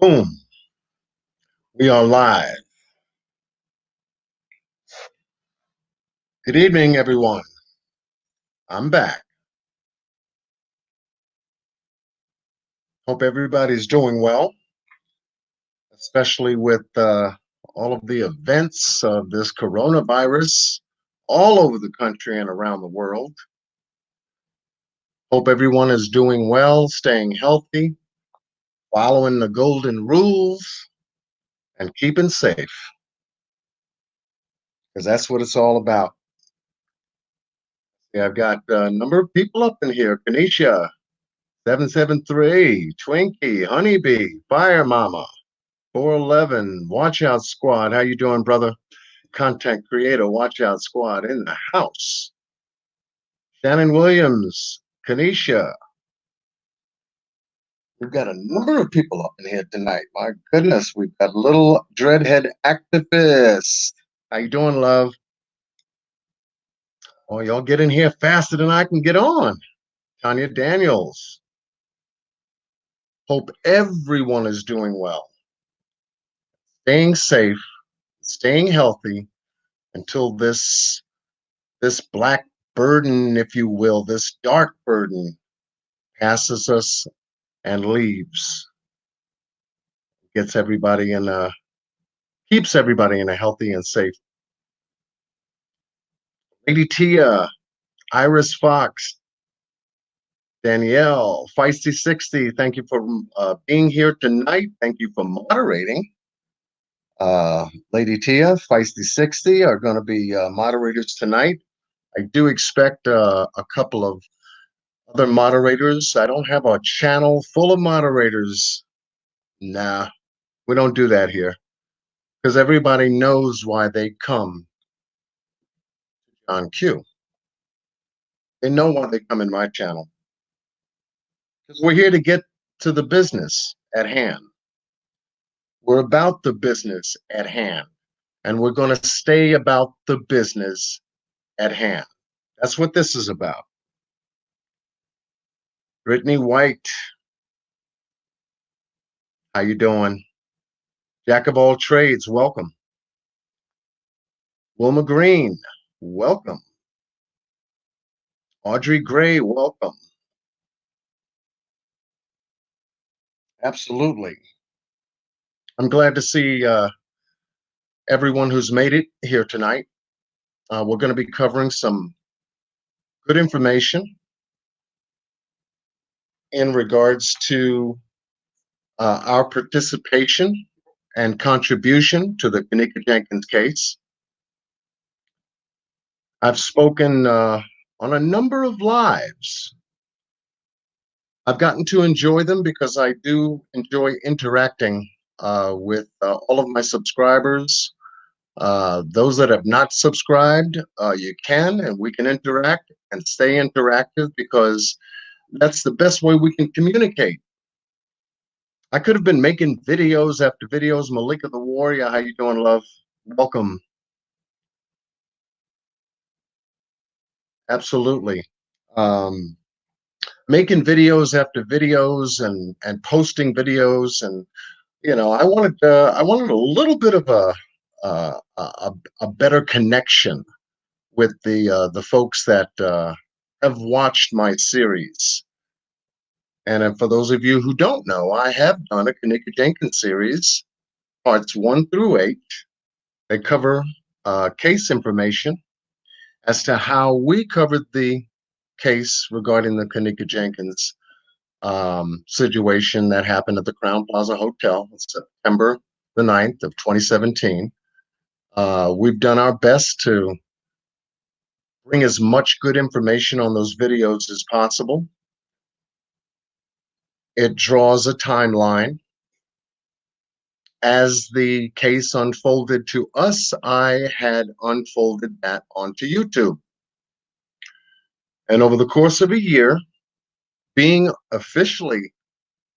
Boom. We are live. Good evening, everyone. I'm back. Hope everybody's doing well, especially with all of the events of this coronavirus all over the country and around the world. Hope everyone is doing well, staying healthy, following the golden rules, and keeping safe, because that's what it's all about. Yeah, I've got a number of people up in here. Kenneka 773, Twinkie, Honeybee, Fire Mama, 411, Watch Out Squad. How you doing, brother? Content creator, Watch Out Squad in the house. Shannon Williams, Kanisha. We've got a number of people up in here tonight. My goodness, we've got little dreadhead activist. How you doing, love? Oh, y'all get in here faster than I can get on. Tanya Daniels. Hope everyone is doing well, staying safe, staying healthy until this black burden, if you will, this dark burden passes us and leaves. Gets everybody in a keeps everybody in a healthy and safe. Lady Tia, Iris Fox, Danielle, Feisty 60, thank you for being here tonight. Thank you for moderating. Lady Tia, Feisty 60 are going to be moderators tonight. I do expect a couple of other moderators. I don't have a channel full of moderators. Nah, we don't do that here, because everybody knows why they come on Q. They know why they come in my channel, because we're here to get to the business at hand. We're about the business at hand, and we're going to stay about the business at hand. That's what this is about. Brittany White, how you doing? Jack of all trades, welcome. Wilma Green, welcome. Audrey Gray, welcome. Absolutely. I'm glad to see everyone who's made it here tonight. We're going to be covering some good information in regards to our participation and contribution to the Kenneka Jenkins case. I've spoken on a number of lives. I've gotten to enjoy them because I do enjoy interacting with all of my subscribers. Those that have not subscribed, you can, and we can interact and stay interactive, because that's the best way we can communicate. I could have been making videos after videos. Malika the Warrior, how you doing, love? Welcome. Absolutely. Making videos after videos and posting videos, and I wanted a little bit of a better connection with the folks that have watched my series. And for those of you who don't know, I have done a Kenneka Jenkins series, parts 1 through 8. They cover case information as to how we covered the case regarding the Kenneka Jenkins situation that happened at the Crowne Plaza Hotel on September the 9th of 2017. We've done our best to bring as much good information on those videos as possible. It draws a timeline. As the case unfolded to us, I had unfolded that onto YouTube. And over the course of a year, being officially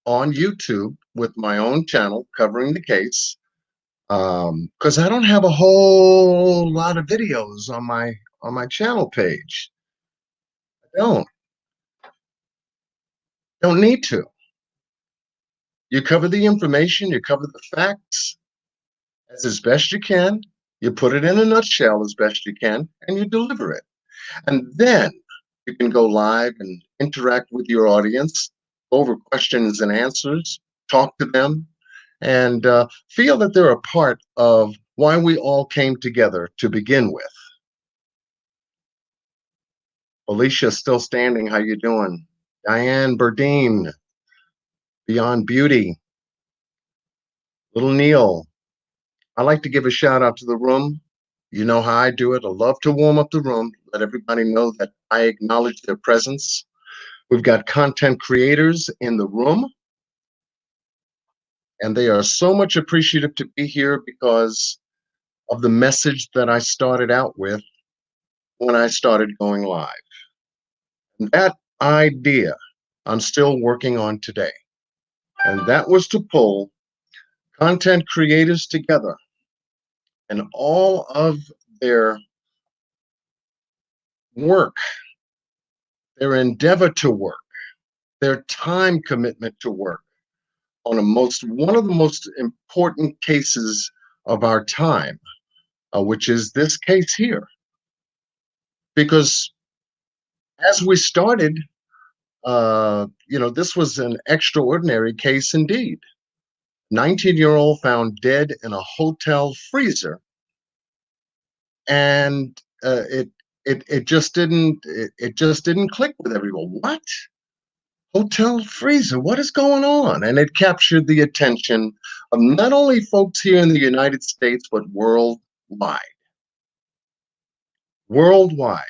on YouTube with my own channel covering the case, because I don't have a whole lot of videos on my channel page. I don't need to. You cover the information, you cover the facts as best you can, you put it in a nutshell as best you can, and you deliver it. And then you can go live and interact with your audience, go over questions and answers, talk to them, and feel that they're a part of why we all came together to begin with. Alicia still standing. How you doing? Diane Burdine, Beyond Beauty, Little Neil. I like to give a shout out to the room. You know how I do it. I love to warm up the room, let everybody know that I acknowledge their presence. We've got content creators in the room, and they are so much appreciative to be here because of the message that I started out with when I started going live. And that idea I'm still working on today. And that was to pull content creators together and all of their work, their endeavor to work, their time commitment to work on one of the most important cases of our time, which is this case here. Because as we started, this was an extraordinary case indeed. 19-year-old found dead in a hotel freezer, and it just didn't click with everyone. What? Hotel freezer? What is going on? And it captured the attention of not only folks here in the United States but worldwide. Worldwide.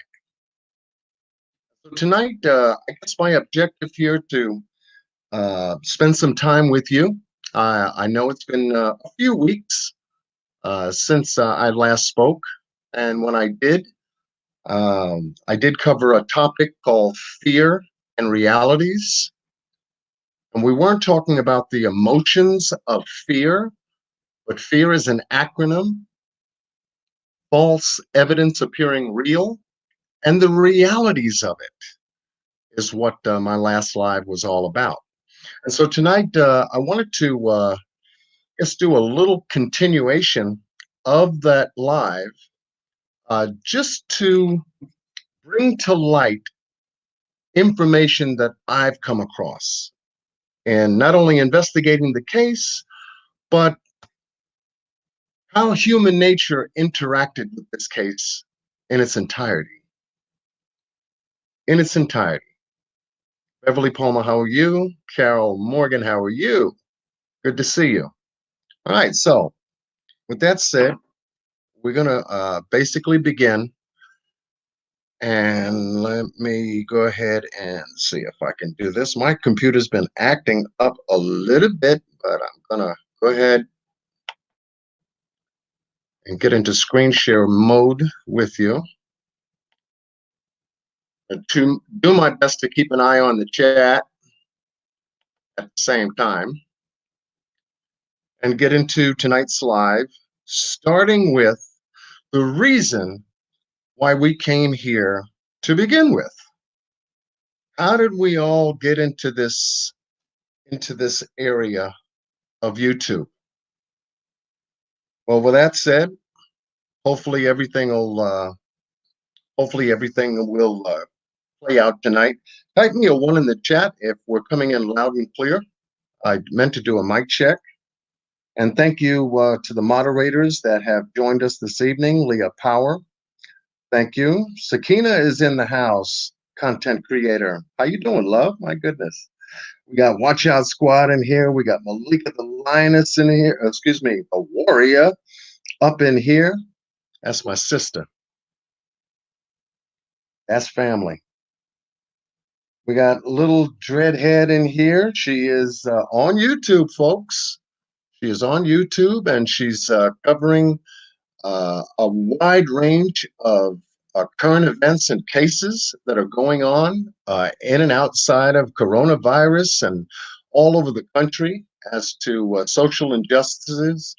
So tonight, I guess my objective here to spend some time with you. I know it's been a few weeks since I last spoke, and when I did cover a topic called fear and realities. And we weren't talking about the emotions of fear, but fear is an acronym, false evidence appearing real, and the realities of it is what my last live was all about. And so tonight, I wanted to just do a little continuation of that live, just to bring to light information that I've come across. And not only investigating the case, but how human nature interacted with this case in its entirety. In its entirety. Beverly Palmer, how are you? Carol Morgan, how are you? Good to see you. All right, so with that said, we're going to basically begin. And let me go ahead and see if I can do this. My computer's been acting up a little bit, but I'm going to go ahead and get into screen share mode with you. And to do my best to keep an eye on the chat at the same time and get into tonight's live, starting with the reason why we came here to begin with. How did we all get into this area of YouTube? Well, with that said, hopefully everything will play out tonight. Type me a 1 in the chat if we're coming in loud and clear. I meant to do a mic check. And thank you to the moderators that have joined us this evening. Leah Power, thank you. Sakina is in the house, content creator. How you doing, love? My goodness. We got Watch Out Squad in here. We got Malika the Lioness in here. Excuse me, a warrior up in here. That's my sister. That's family. We got Little Dreadhead in here. She is on YouTube, folks. She is on YouTube, and she's covering a wide range of current events and cases that are going on in and outside of coronavirus and all over the country as to social injustices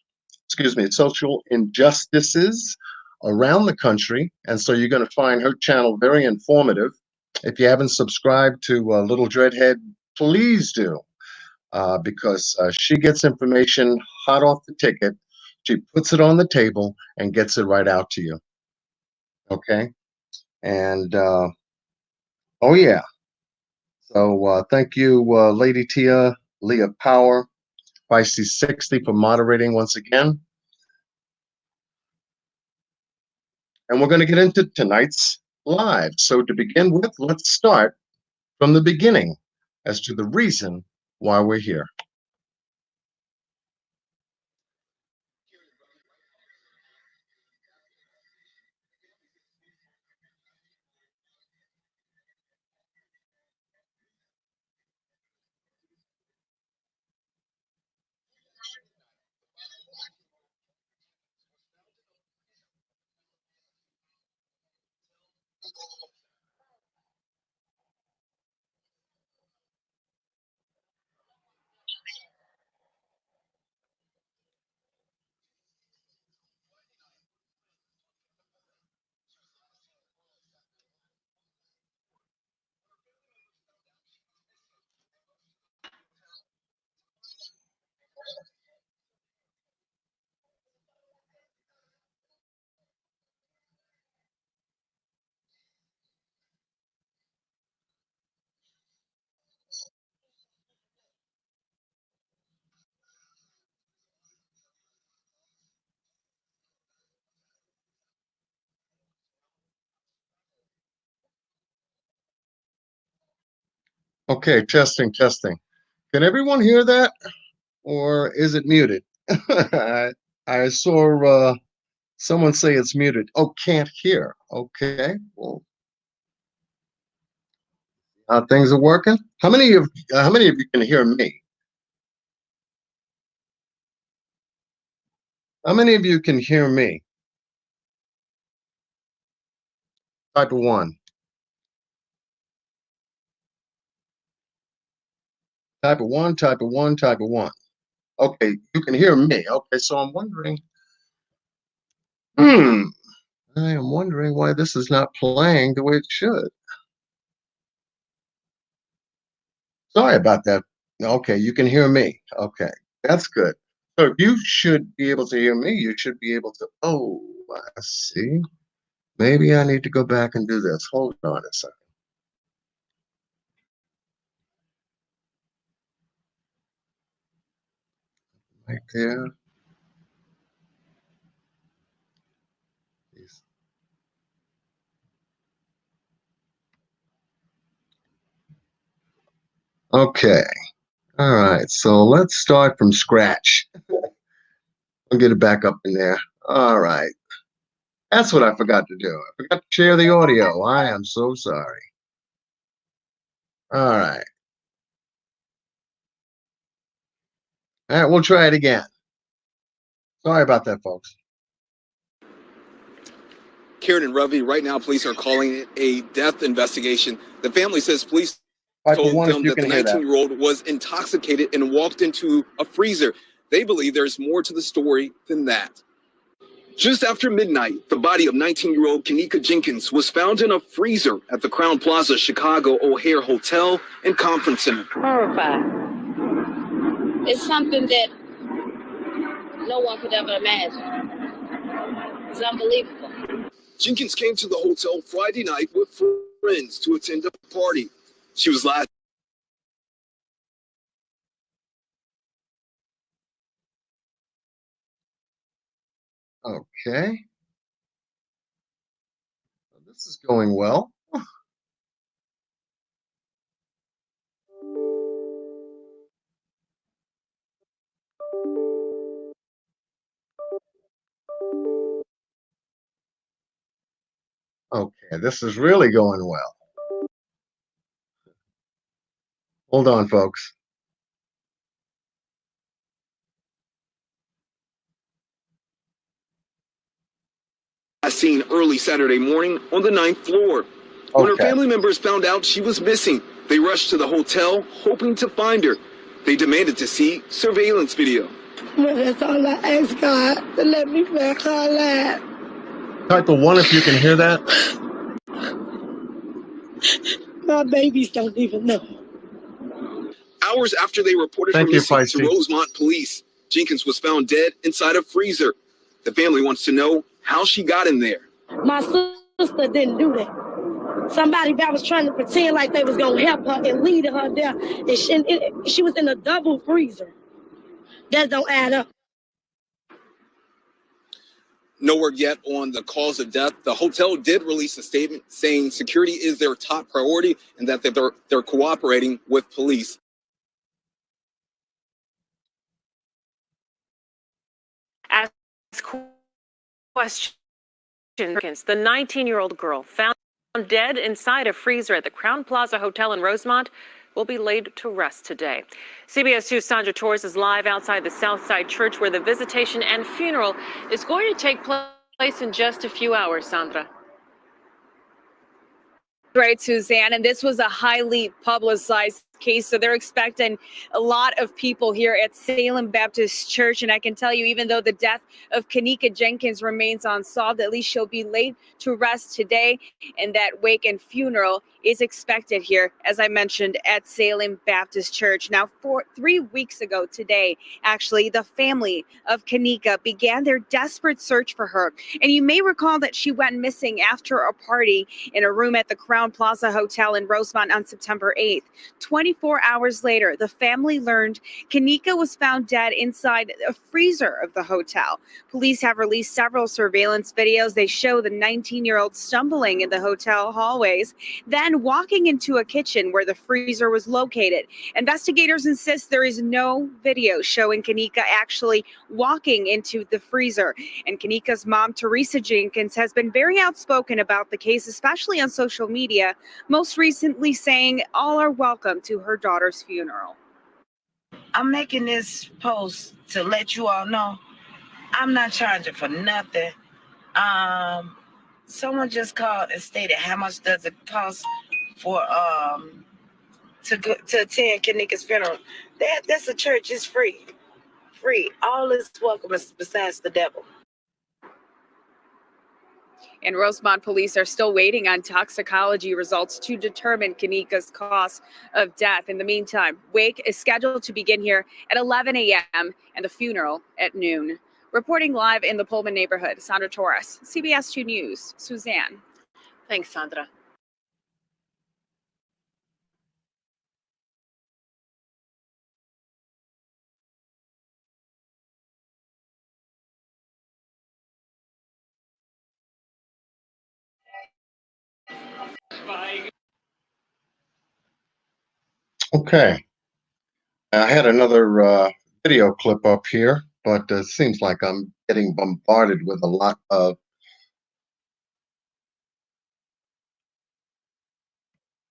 around the country. And so you're going to find her channel very informative. If you haven't subscribed to Little Dreadhead, please do. because she gets information hot off the ticket. She puts it on the table and gets it right out to you. Okay. And oh yeah. So thank you, Lady Tia, Leah Power, Feisty 60 for moderating once again. And we're going to get into tonight's live. So to begin with, let's start from the beginning as to the reason why we're here. Okay, testing, testing. Can everyone hear that? Or is it muted? I saw someone say it's muted. Oh, can't hear. Okay, well, things are working. How many of you can hear me? How many of you can hear me? Type of one. Type of one. Type of one. Type of one. Okay, you can hear me. Okay, so I'm wondering. I am wondering why this is not playing the way it should. Sorry about that. Okay, you can hear me. Okay, that's good. So you should be able to hear me. You should be able to. Oh, I see. Maybe I need to go back and do this. Hold on a second. Right there. Okay. All right. So let's start from scratch. I'll get it back up in there. All right. That's what I forgot to do. I forgot to share the audio. I am so sorry. All right. All right. We'll try it again. Sorry about that, folks. Karen and Ravi, right now, police are calling it a death investigation. The family says police told them that the 19-year-old was intoxicated and walked into a freezer. They believe there's more to the story than that. Just after midnight, the body of 19-year-old Kenneka Jenkins was found in a freezer at the Crowne Plaza Chicago O'Hare Hotel and Conference Center. Horrified. It's something that no one could ever imagine. It's unbelievable. Jenkins came to the hotel Friday night with friends to attend a party. She was last. Okay. This is going well. Okay, this is really going well. Hold on, folks. Seen early Saturday morning on the 9th floor. When her family members found out she was missing, they rushed to the hotel hoping to find her. They demanded to see surveillance video. Well, that's all I ask God to let me back her alive. Type of one if you can hear that. My babies don't even know. hours after they reported her missing to Rosemont police. Jenkins was found dead inside a freezer. The family wants to know how she got in there. My sister didn't do that. Somebody that was trying to pretend like they was gonna help her and lead her there, and she was in a double freezer. That don't add up. No word yet on the cause of death. The hotel did release a statement saying security is their top priority and that they're cooperating with police. Ask questions. The 19-year-old girl found dead inside a freezer at the Crowne Plaza Hotel in Rosemont will be laid to rest today. CBS 2's Sandra Torres is live outside the Southside Church where the visitation and funeral is going to take place in just a few hours, Sandra. Right, Suzanne, and this was a highly publicized case, so they're expecting a lot of people here at Salem Baptist Church. And I can tell you, even though the death of Kenneka Jenkins remains unsolved, at least she'll be laid to rest today, and that wake and funeral is expected here, as I mentioned, at Salem Baptist Church. Now, 3 weeks ago today, actually, the family of Kenneka began their desperate search for her. And you may recall that she went missing after a party in a room at the Crowne Plaza Hotel in Rosemont on September 8th. 24 hours later, the family learned Kenneka was found dead inside a freezer of the hotel. Police have released several surveillance videos. They show the 19-year-old stumbling in the hotel hallways, then walking into a kitchen where the freezer was located. Investigators insist there is no video showing Kenneka actually walking into the freezer. And Kenneka's mom, Thrilla Jenkins, has been very outspoken about the case, especially on social media, most recently saying all are welcome to her daughter's funeral. I'm making this post to let you all know I'm not charging for nothing. Someone just called and stated how much does it cost for to attend Kenneka's funeral. That's a church. It's free. All is welcome besides the devil. And Rosemont police are still waiting on toxicology results to determine Kenneka's cause of death. In the meantime, wake is scheduled to begin here at 11 a.m. and the funeral at noon. Reporting live in the Pullman neighborhood, Sandra Torres, CBS 2 News. Suzanne. Thanks, Sandra. Okay. I had another video clip up here, but it seems like I'm getting bombarded with a lot of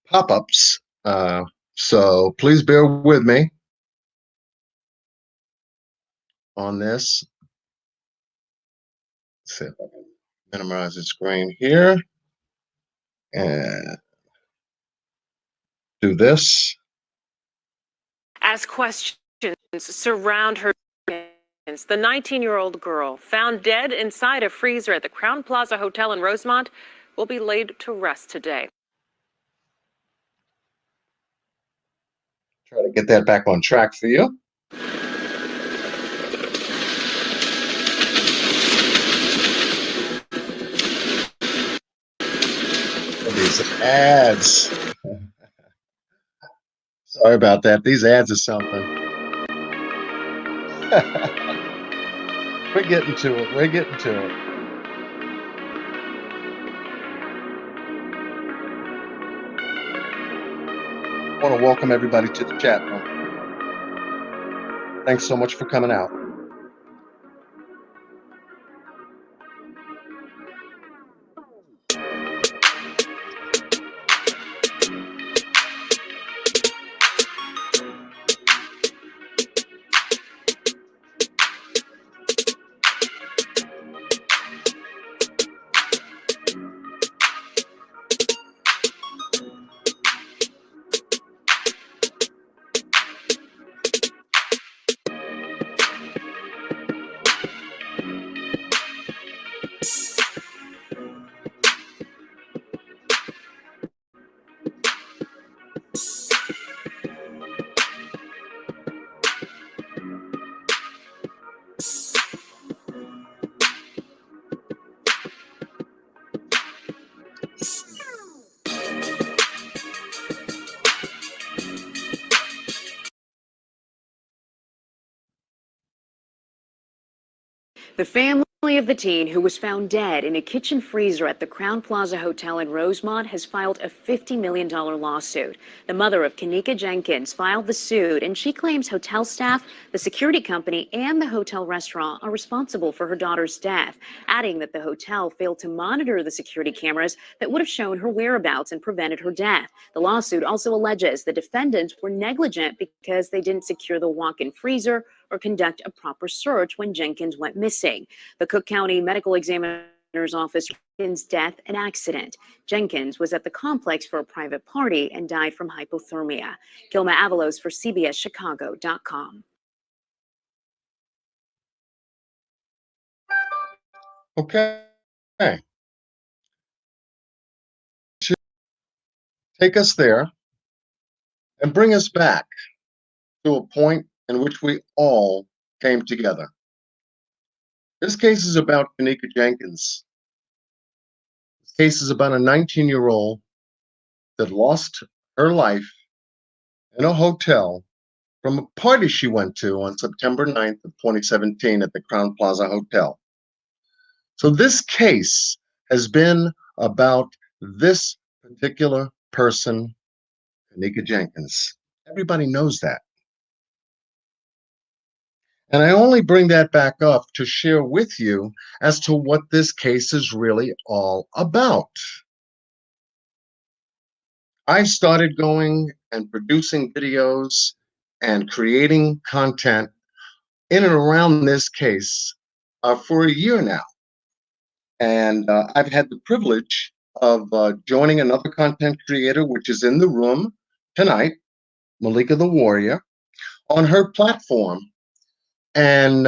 pop-ups. So please bear with me on this. Let's see if I can minimize the screen here and do this. Ask questions surround her. The 19-year-old girl found dead inside a freezer at the Crowne Plaza Hotel in Rosemont will be laid to rest today. Try to get that back on track for you. These ads. Sorry about that. These ads are something. We're getting to it. We're getting to it. I want to welcome everybody to the chat room. Thanks so much for coming out. The family of the teen who was found dead in a kitchen freezer at the Crowne Plaza Hotel in Rosemont has filed a $50 million lawsuit. The mother of Kenneka Jenkins filed the suit, and she claims hotel staff, the security company, and the hotel restaurant are responsible for her daughter's death, adding that the hotel failed to monitor the security cameras that would have shown her whereabouts and prevented her death. The lawsuit also alleges the defendants were negligent because they didn't secure the walk-in freezer or conduct a proper search when Jenkins went missing. The Cook County Medical Examiner's Office Jenkins' death an accident. Jenkins was at the complex for a private party and died from hypothermia. Gilma Avalos for CBSChicago.com. Okay. Take us there and bring us back to a point in which we all came together. This case is about Kenneka Jenkins. This case is about a 19-year-old that lost her life in a hotel from a party she went to on September 9th of 2017 at the Crowne Plaza Hotel. So this case has been about this particular person, Kenneka Jenkins. Everybody knows that. And I only bring that back up to share with you as to what this case is really all about. I started going and producing videos and creating content in and around this case for a year now. And I've had the privilege of joining another content creator, which is in the room tonight, Malika the Warrior, on her platform. And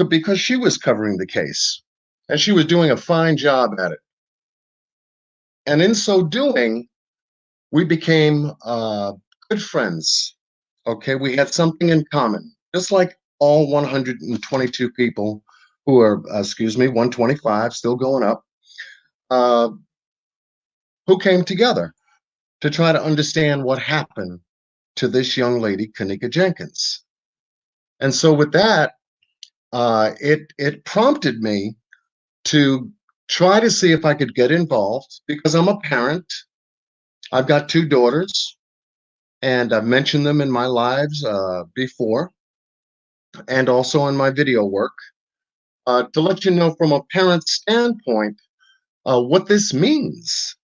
because she was covering the case, and she was doing a fine job at it. And in so doing, we became good friends. Okay, we had something in common, just like all 122 people who are, 125, still going up, who came together to try to understand what happened to this young lady, Kenneka Jenkins. And so with that, it prompted me to try to see if I could get involved because I'm a parent. I've got 2 daughters, and I've mentioned them in my lives before, and also in my video work, to let you know from a parent standpoint what this means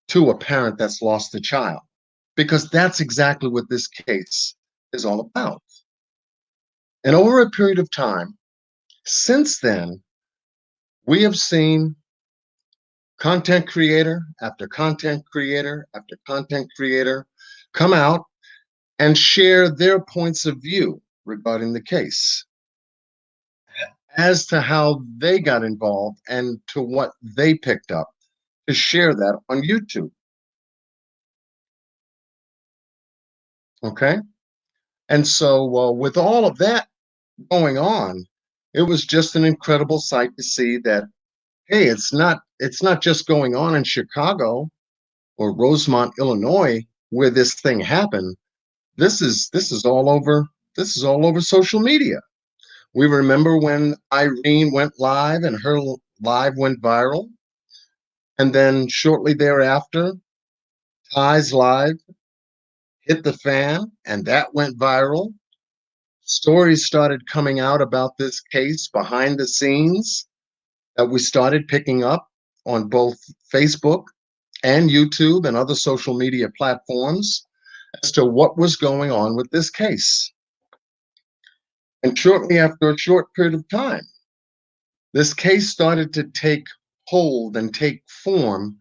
to a parent that's lost a child, because that's exactly what this case is all about. And over a period of time, since then, we have seen content creator after content creator after content creator come out and share their points of view regarding the case as to how they got involved and to what they picked up to share that on YouTube. Okay? And so with all of that going on, it was just an incredible sight to see that, hey, it's not just going on in Chicago or Rosemont, Illinois, where this thing happened. This is all over social media. We remember when Irene went live and her live went viral. And then shortly thereafter, Ty's live hit the fan and that went viral. Stories started coming out about this case behind the scenes that we started picking up on both Facebook and YouTube and other social media platforms as to what was going on with this case. And shortly after a short period of time, this case started to take hold and take form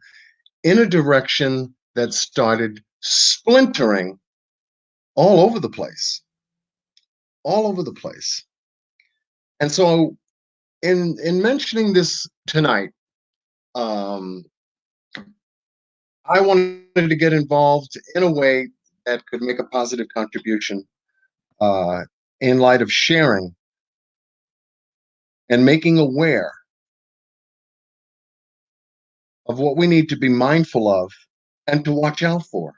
in a direction that started splintering all over the place. All over the place. And so in mentioning this tonight, I wanted to get involved in a way that could make a positive contribution in light of sharing and making aware of what we need to be mindful of and to watch out for,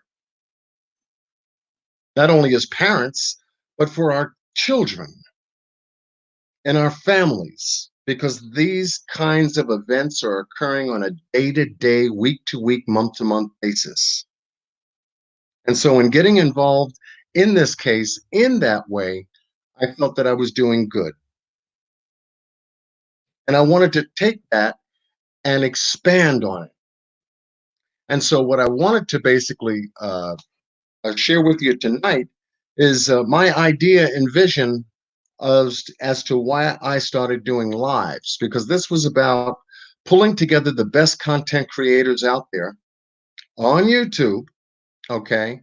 not only as parents, but for our children and our families, because these kinds of events are occurring on a day-to-day, week-to-week, month-to-month basis. And so in getting involved in this case in that way, I felt that I was doing good. And I wanted to take that and expand on it. And so what I wanted to basically share with you tonight is my idea and vision as to why I started doing lives, because this was about pulling together the best content creators out there on YouTube, okay,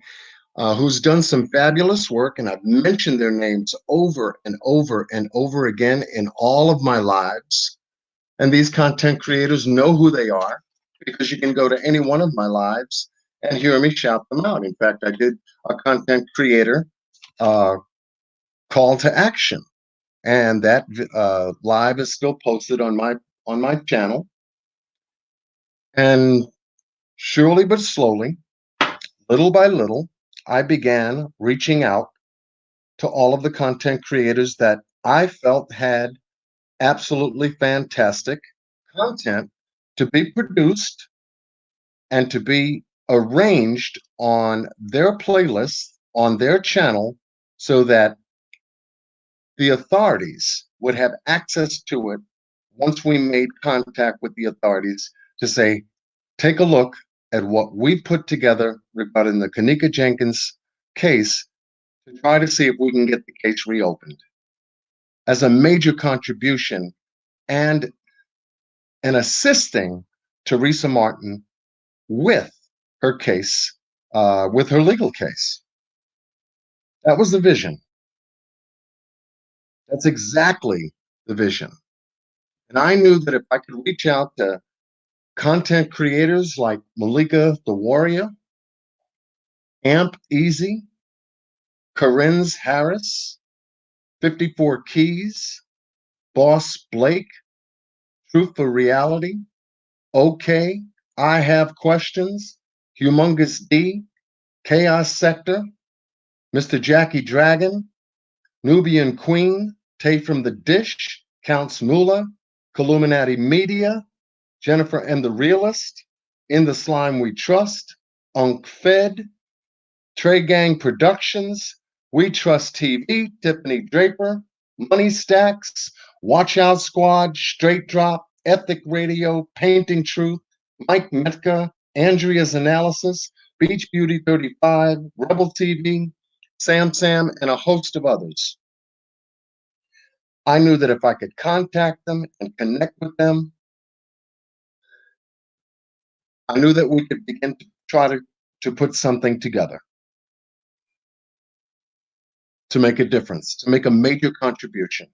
who's done some fabulous work, and I've mentioned their names over and over and over again in all of my lives. And these content creators know who they are, because you can go to any one of my lives and hear me shout them out. In fact, I did a content creator call to action, and that live is still posted on my channel. And surely but slowly, little by little, I began reaching out to all of the content creators that I felt had absolutely fantastic content to be produced and to be arranged on their playlist, on their channel, so that the authorities would have access to it once we made contact with the authorities to say, take a look at what we put together regarding the Kenneka Jenkins case to try to see if we can get the case reopened as a major contribution and an assisting Teresa Martin with her case, with her legal case. That was the vision. That's exactly the vision. And I knew that if I could reach out to content creators like Malika the Warrior, Amp Easy, Corinne's Harris, 54 Keys, Boss Blake, Truth for Reality, OK, I Have Questions, Humongous D, Chaos Sector, Mr. Jackie Dragon, Nubian Queen, Tay from the Dish, Counts Mula, Columinati Media, Jennifer and the Realist, In the Slime We Trust, Unk Fed, Trey Gang Productions, We Trust TV, Tiffany Draper, Money Stacks, Watch Out Squad, Straight Drop, Ethic Radio, Painting Truth, Mike Metka, Andrea's Analysis, Beach Beauty 35, Rebel TV, Sam, and a host of others. I knew that if I could contact them and connect with them, I knew that we could begin to try to put something together to make a difference, to make a major contribution.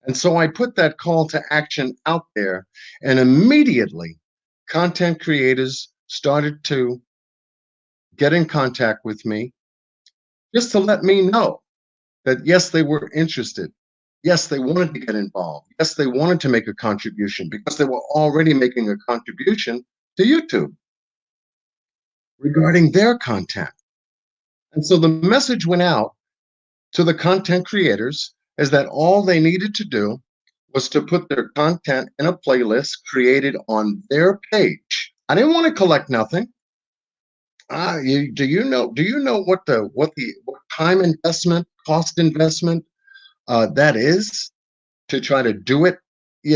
And so I put that call to action out there, and immediately content creators started to get in contact with me just to let me know that, yes, they were interested. Yes, they wanted to get involved. Yes, they wanted to make a contribution because they were already making a contribution to YouTube regarding their content. And so the message went out to the content creators is that all they needed to do was to put their content in a playlist created on their page. I didn't want to collect nothing. Do you know what time investment, cost investment that is to try to do it,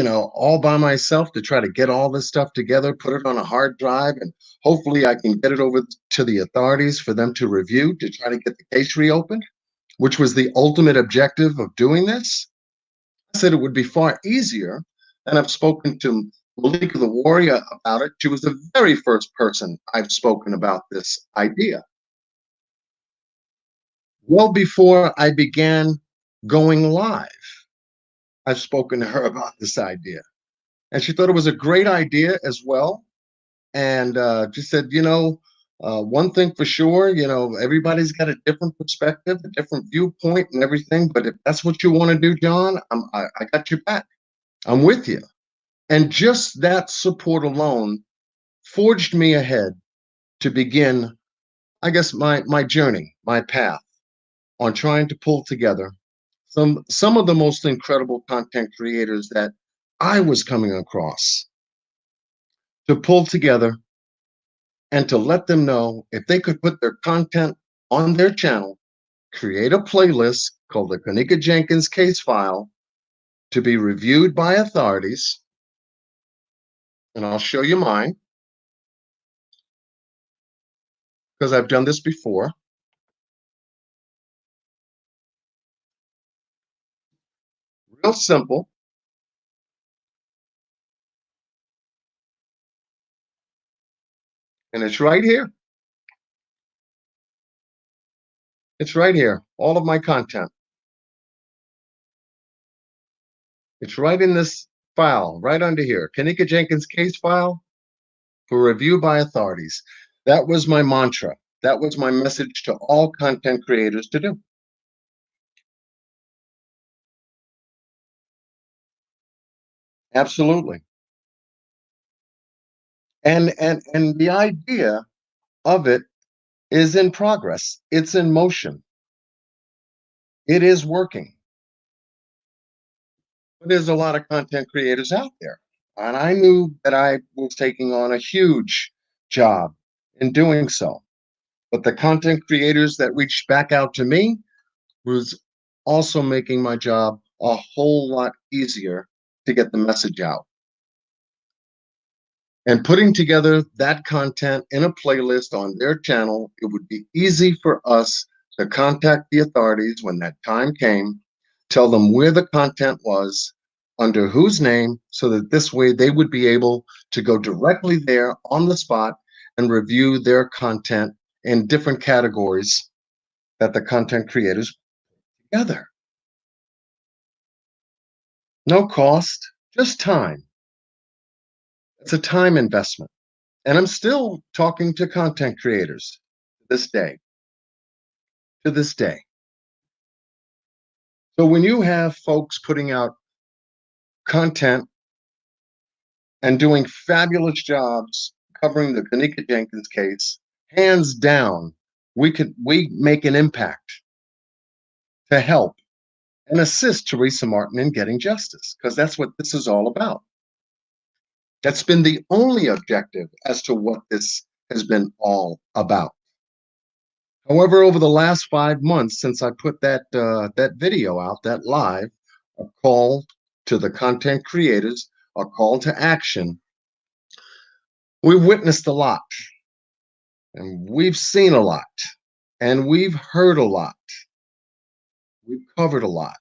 all by myself, to try to get all this stuff together, put it on a hard drive, and hopefully I can get it over to the authorities for them to review to try to get the case reopened, which was the ultimate objective of doing this. I said it would be far easier, and I've spoken to Malika the Warrior about it. She was the very first person I've spoken about this idea. Well before I began going live, I've spoken to her about this idea. And she thought it was a great idea as well. And she said, one thing for sure, everybody's got a different perspective, a different viewpoint and everything. But if that's what you want to do, John, I got your back. I'm with you. And just that support alone forged me ahead to begin, I guess, my journey, my path on trying to pull together some of the most incredible content creators that I was coming across, to pull together and to let them know if they could put their content on their channel, create a playlist called the Kenneka Jenkins case file to be reviewed by authorities. And I'll show you mine because I've done this before. Real simple. And it's right here. It's right here, all of my content. It's right in this file, right under here, Kenneka Jenkins case file for review by authorities. That was my mantra. That was my message to all content creators to do. Absolutely. And the idea of it is in progress. It's in motion. It is working. But there's a lot of content creators out there. And I knew that I was taking on a huge job in doing so. But the content creators that reached back out to me was also making my job a whole lot easier to get the message out. And putting together that content in a playlist on their channel, it would be easy for us to contact the authorities when that time came, tell them where the content was, under whose name, so that this way they would be able to go directly there on the spot and review their content in different categories that the content creators put together. No cost, just time. It's a time investment. And I'm still talking to content creators to this day. To this day. So when you have folks putting out content and doing fabulous jobs covering the Kenneka Jenkins case, hands down, we make an impact to help and assist Teresa Martin in getting justice, because that's what this is all about. That's been the only objective as to what this has been all about. However, over the last 5 months since I put that video out, that live, a call to the content creators, a call to action, we've witnessed a lot, and we've seen a lot, and we've heard a lot. We've covered a lot.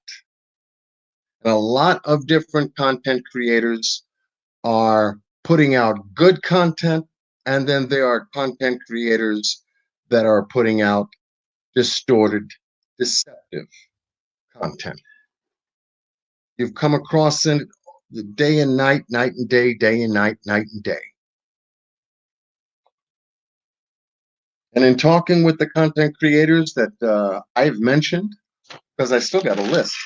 And a lot of different content creators are putting out good content, and then there are content creators that are putting out distorted, deceptive content. You've come across it the day and night, night and day, day and night, night and day. And in talking with the content creators that I've mentioned, because I still got a list,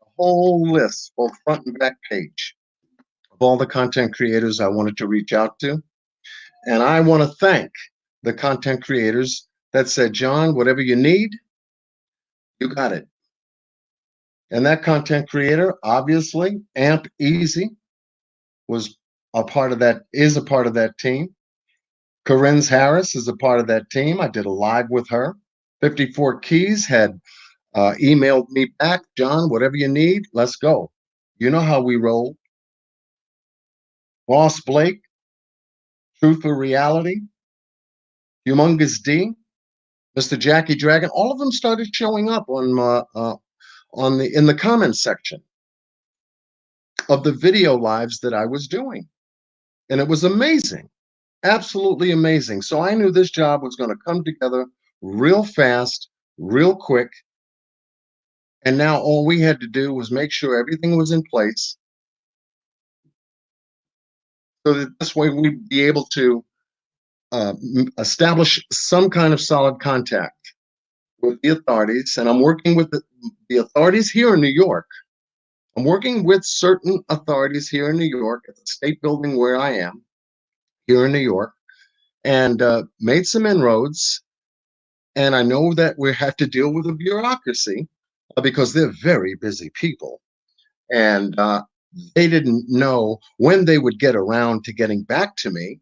a whole list, both front and back page, of all the content creators I wanted to reach out to. And I want to thank the content creators that said, John, whatever you need, you got it. And that content creator, obviously, Amp Easy, was a part of that, is a part of that team. Corinne Harris is a part of that team. I did a live with her. 54 Keys had emailed me back, John, whatever you need, let's go. You know how we roll. Ross Blake, Truth or Reality, Humongous D, Mr. Jackie Dragon, all of them started showing up on in the comments section of the video lives that I was doing. And it was amazing, absolutely amazing. So I knew this job was going to come together real fast, real quick. And now all we had to do was make sure everything was in place so that this way we'd be able to establish some kind of solid contact with the authorities. And I'm working with the authorities here in New York I'm working with certain authorities here in New York at the state building where I am here in New York, and made some inroads. And I know that we have to deal with the bureaucracy because they're very busy people. And they didn't know when they would get around to getting back to me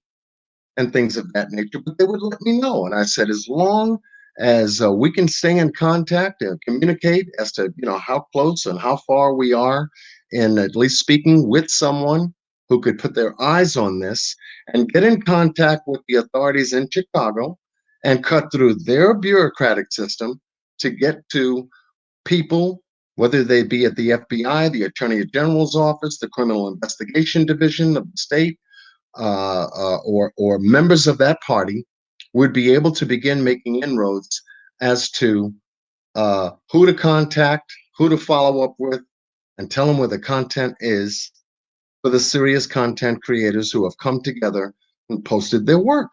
and things of that nature, but they would let me know. And I said, as long as we can stay in contact and communicate as to how close and how far we are in at least speaking with someone who could put their eyes on this and get in contact with the authorities in Chicago and cut through their bureaucratic system to get to people, whether they be at the FBI, the Attorney General's office, the Criminal Investigation Division of the state, or members of that party, would be able to begin making inroads as to who to contact, who to follow up with, and tell them where the content is for the serious content creators who have come together and posted their work.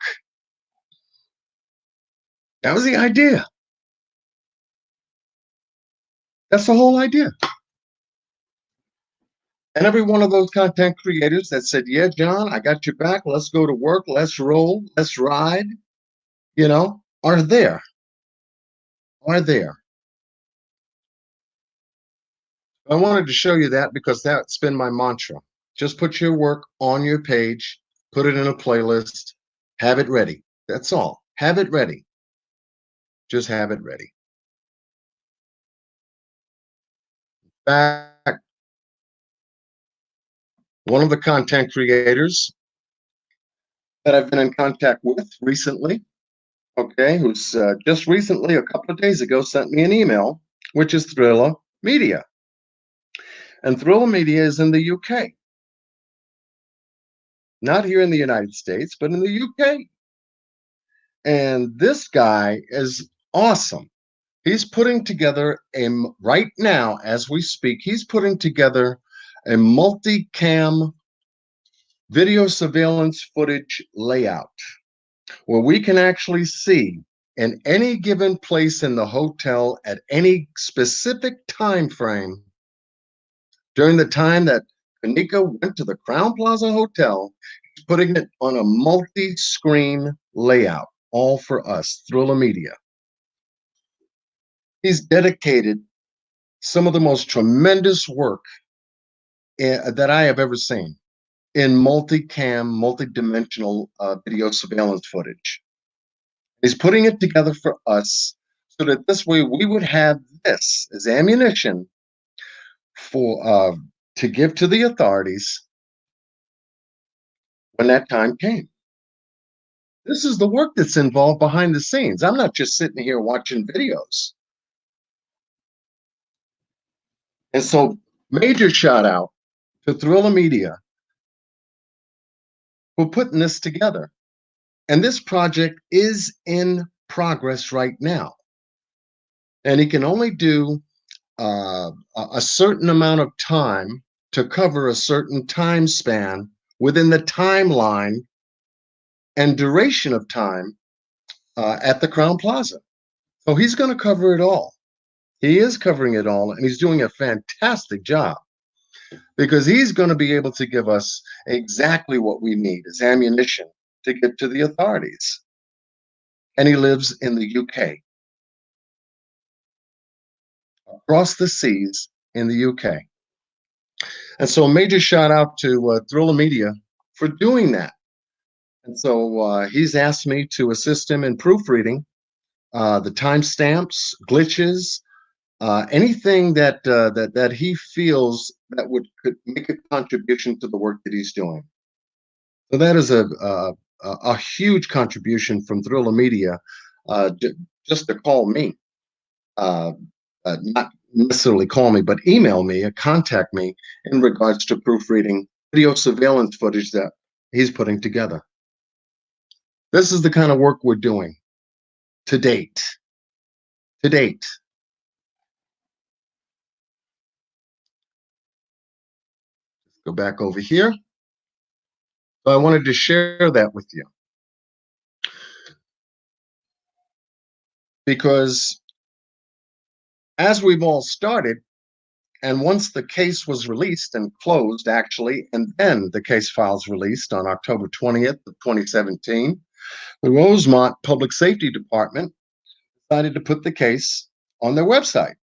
That was the idea. That's the whole idea. And every one of those content creators that said, yeah, John, I got your back. Let's go to work. Let's roll. Let's ride, are there. Are there. I wanted to show you that because that's been my mantra. Just put your work on your page, put it in a playlist, have it ready. That's all. Have it ready. Just have it ready. In fact, one of the content creators that I've been in contact with recently, okay, who's just recently, a couple of days ago, sent me an email, which is Thrilla Media. And Thrilla Media is in the UK. Not here in the United States, but in the UK. And this guy is awesome. He's putting together right now, as we speak, he's putting together a multicam video surveillance footage layout where we can actually see in any given place in the hotel at any specific time frame during the time that Kenneka went to the Crowne Plaza Hotel, he's putting it on a multi-screen layout, all for us, Thrilla Media. He's dedicated some of the most tremendous work that I have ever seen in multicam, multi-dimensional video surveillance footage. He's putting it together for us so that this way we would have this as ammunition for to give to the authorities when that time came. This is the work that's involved behind the scenes. I'm not just sitting here watching videos. And so, major shout out to Thrilla Media for putting this together. And this project is in progress right now. And he can only do a certain amount of time to cover a certain time span within the timeline and duration of time at the Crowne Plaza. So he's going to cover it all. He is covering it all, and he's doing a fantastic job because he's going to be able to give us exactly what we need as ammunition to get to the authorities. And he lives in the UK, across the seas in the UK. And so a major shout out to Thrilla Media for doing that. And so he's asked me to assist him in proofreading the timestamps, glitches, anything that he feels that could make a contribution to the work that he's doing. So that is a huge contribution from Thrilla Media, just to call me, not necessarily call me, but email me and contact me in regards to proofreading video surveillance footage that he's putting together. This is the kind of work we're doing to date. To date. Go back over here. So I wanted to share that with you because as we've all started, And once the case was released and closed, actually, and then the case files released on October 20th of 2017, the Rosemont Public Safety Department decided to put the case on their website.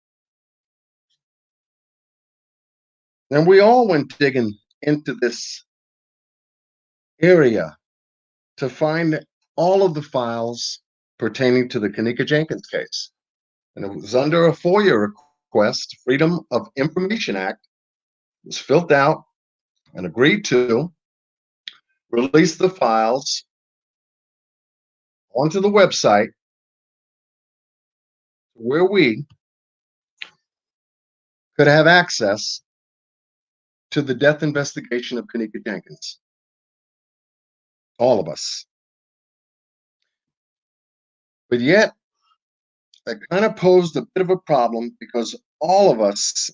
And we all went digging into this area to find all of the files pertaining to the Kenneka Jenkins case. And it was under a FOIA request, Freedom of Information Act, was filled out and agreed to release the files onto the website where we could have access to the death investigation of Kenneka Jenkins. All of us. But yet, that kind of posed a bit of a problem because all of us,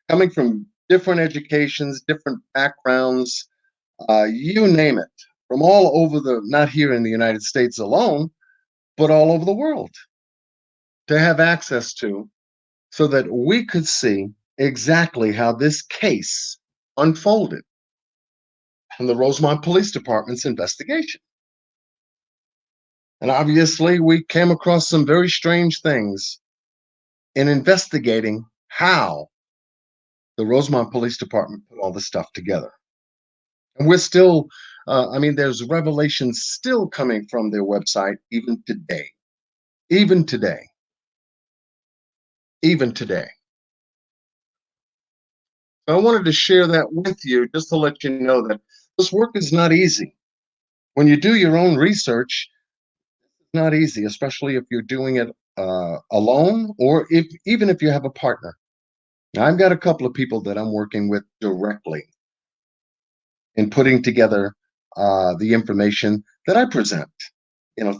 coming from different educations, different backgrounds, you name it, from all over not here in the United States alone, but all over the world, to have access to, so that we could see exactly how this case unfolded in the Rosemont Police Department's investigation. And obviously, we came across some very strange things in investigating how the Rosemont Police Department put all this stuff together. And we're still, there's revelations still coming from their website even today. Even today. Even today. I wanted to share that with you just to let you know that this work is not easy. When you do your own research, it's not easy, especially if you're doing it alone or even if you have a partner. Now, I've got a couple of people that I'm working with directly in putting together the information that I present.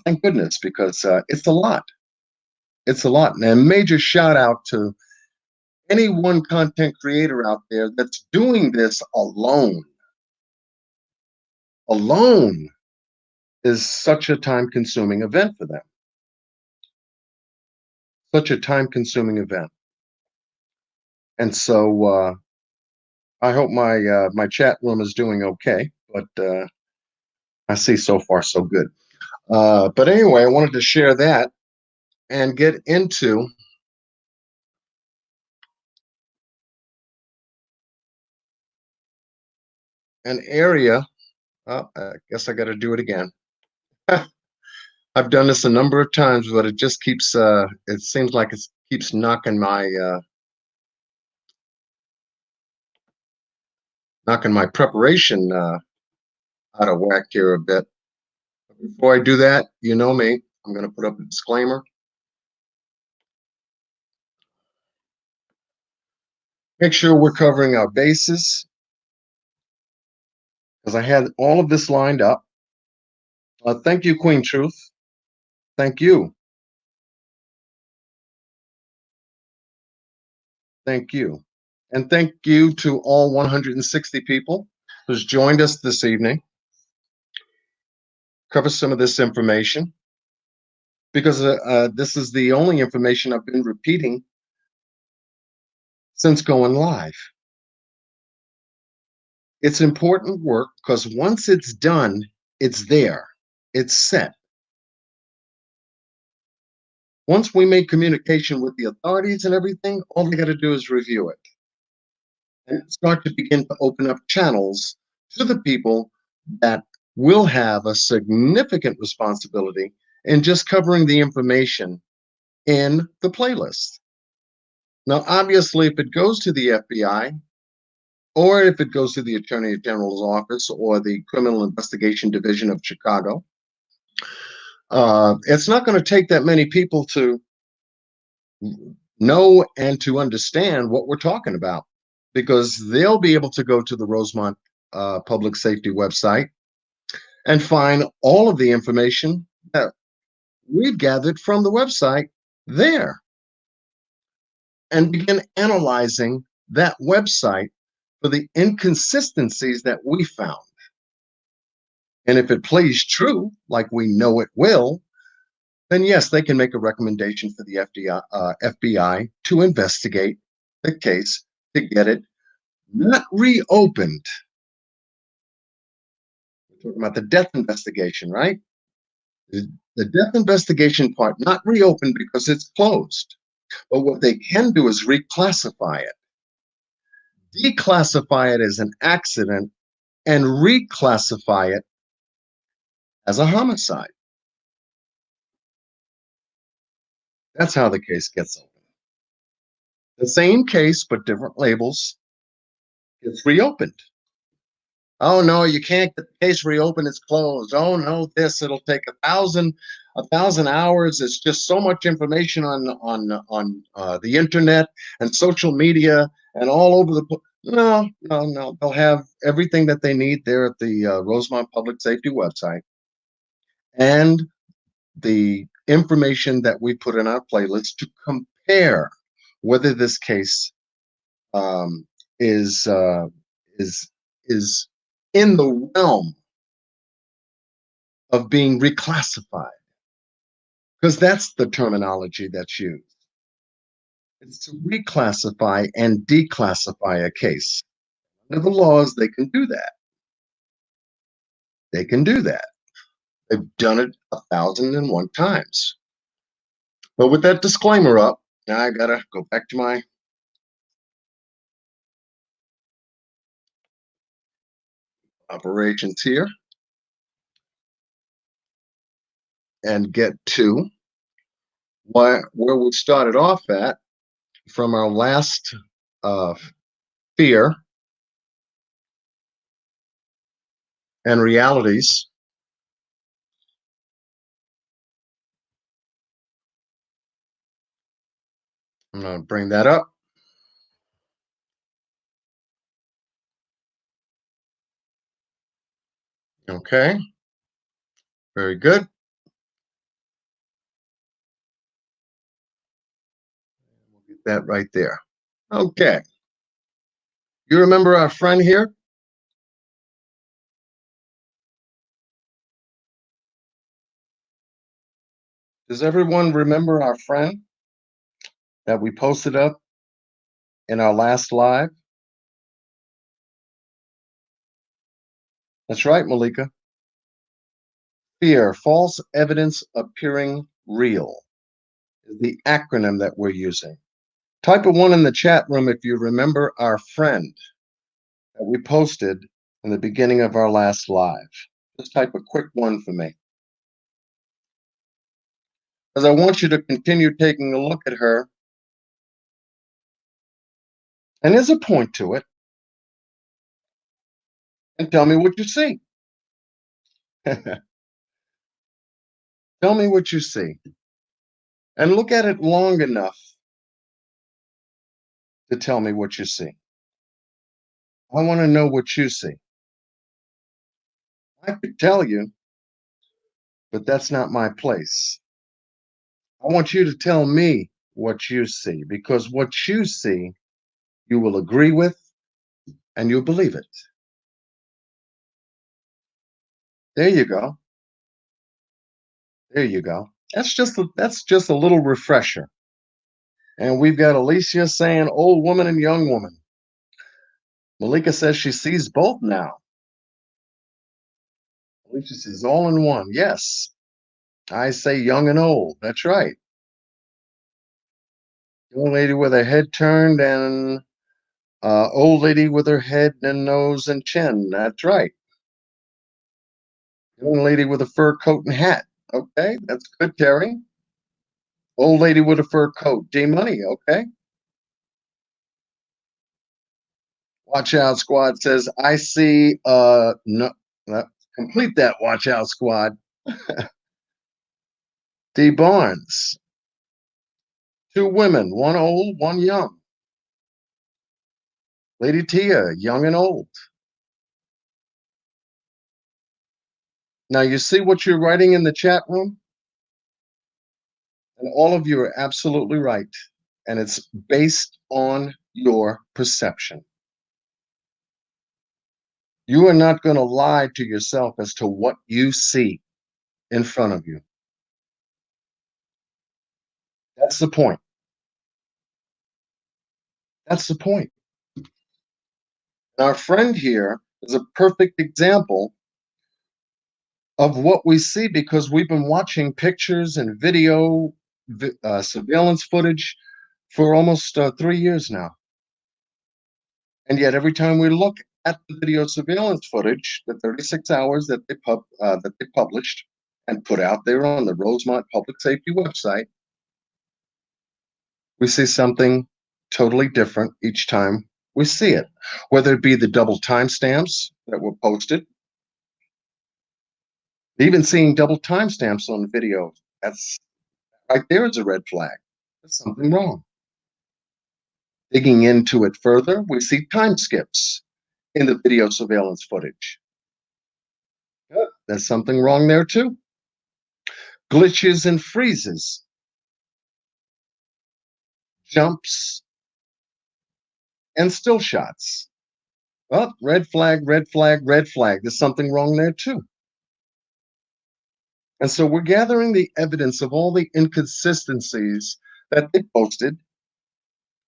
Thank goodness, because it's a lot. It's a lot. And a major shout out to any one content creator out there that's doing this alone. Alone is such a time-consuming event for them. Such a time-consuming event. And so I hope my chat room is doing okay, but I see so far so good. But anyway, I wanted to share that and get into an area. Oh, I guess I got to do it again. I've done this a number of times, but it just keeps, it seems like it keeps knocking my preparation out of whack here a bit. Before I do that, you know me, I'm going to put up a disclaimer. Make sure we're covering our bases, because I had all of this lined up. Thank you, Queen Truth. Thank you. Thank you. And thank you to all 160 people who's joined us this evening. Cover some of this information, because this is the only information I've been repeating since going live. It's important work because once it's done, it's there. It's set. Once we make communication with the authorities and everything, all they got to do is review it and start to begin to open up channels to the people that will have a significant responsibility in just covering the information in the playlist. Now, obviously, if it goes to the FBI, or if it goes to the Attorney General's office or the Criminal Investigation Division of Chicago, it's not going to take that many people to know and to understand what we're talking about, because they'll be able to go to the Rosemont Public Safety website and find all of the information that we've gathered from the website there and begin analyzing that website for the inconsistencies that we found. And if it plays true, like we know it will, then yes, they can make a recommendation for the FBI to investigate the case to get it not reopened. We're talking about the death investigation, right? The death investigation part not reopened because it's closed. But what they can do is reclassify it, declassify it as an accident, and reclassify it as a homicide. That's how the case gets opened. The same case, but different labels, gets reopened. Oh no, you can't get the case reopened, it's closed. Oh no, it'll take 1,000 hours. It's just so much information on the internet and social media and all over the no. They'll have everything that they need there at the Rosemont Public Safety website, and the information that we put in our playlist to compare whether this case is in the realm of being reclassified, because that's the terminology that's used. It's to reclassify and declassify a case. Under the laws, they can do that. They can do that. They've done it 1,001 times. But with that disclaimer up, now I gotta go back to my operations here and get to where we started off at from our last fear and realities. I'm going to bring that up. Okay. Very good. We'll get that right there. Okay. You remember our friend here? Does everyone remember our friend that we posted up in our last live? That's right, Malika. FEAR, false evidence appearing real, is the acronym that we're using. Type a 1 in the chat room if you remember our friend that we posted in the beginning of our last live. Just type a quick 1 for me, because I want you to continue taking a look at her. And there's a point to it. And tell me what you see. Tell me what you see. And look at it long enough to tell me what you see. I want to know what you see. I could tell you, but that's not my place. I want you to tell me what you see, because what you see, you will agree with and you'll believe it. There you go. There you go. That's just a little refresher. And we've got Alicia saying old woman and young woman. Malika says she sees both now. Alicia says all in one. Yes. I say young and old. That's right. Young lady with her head turned and old lady with her head and nose and chin. That's right. Young lady with a fur coat and hat. Okay, that's good, Terry. Old lady with a fur coat. D-Money, okay. Watch Out Squad says, I see, no, complete that, Watch Out Squad. D. Barnes. 2 women, 1 old, 1 young. Lady Tia, young and old. Now, you see what you're writing in the chat room? And all of you are absolutely right. And it's based on your perception. You are not going to lie to yourself as to what you see in front of you. That's the point. That's the point. Our friend here is a perfect example of what we see because we've been watching pictures and video surveillance footage for almost 3 years now. And yet every time we look at the video surveillance footage, the 36 hours that they published and put out there on the Rosemont Public Safety website, we see something totally different each time we see it, whether it be the double timestamps that were posted. Even seeing double timestamps on the video, that's right there is a red flag. There's something wrong. Digging into it further, we see time skips in the video surveillance footage. Yep, there's something wrong there too. Glitches and freezes, jumps, and still shots. Oh, red flag, red flag, red flag. There's something wrong there too. And so we're gathering the evidence of all the inconsistencies that they posted.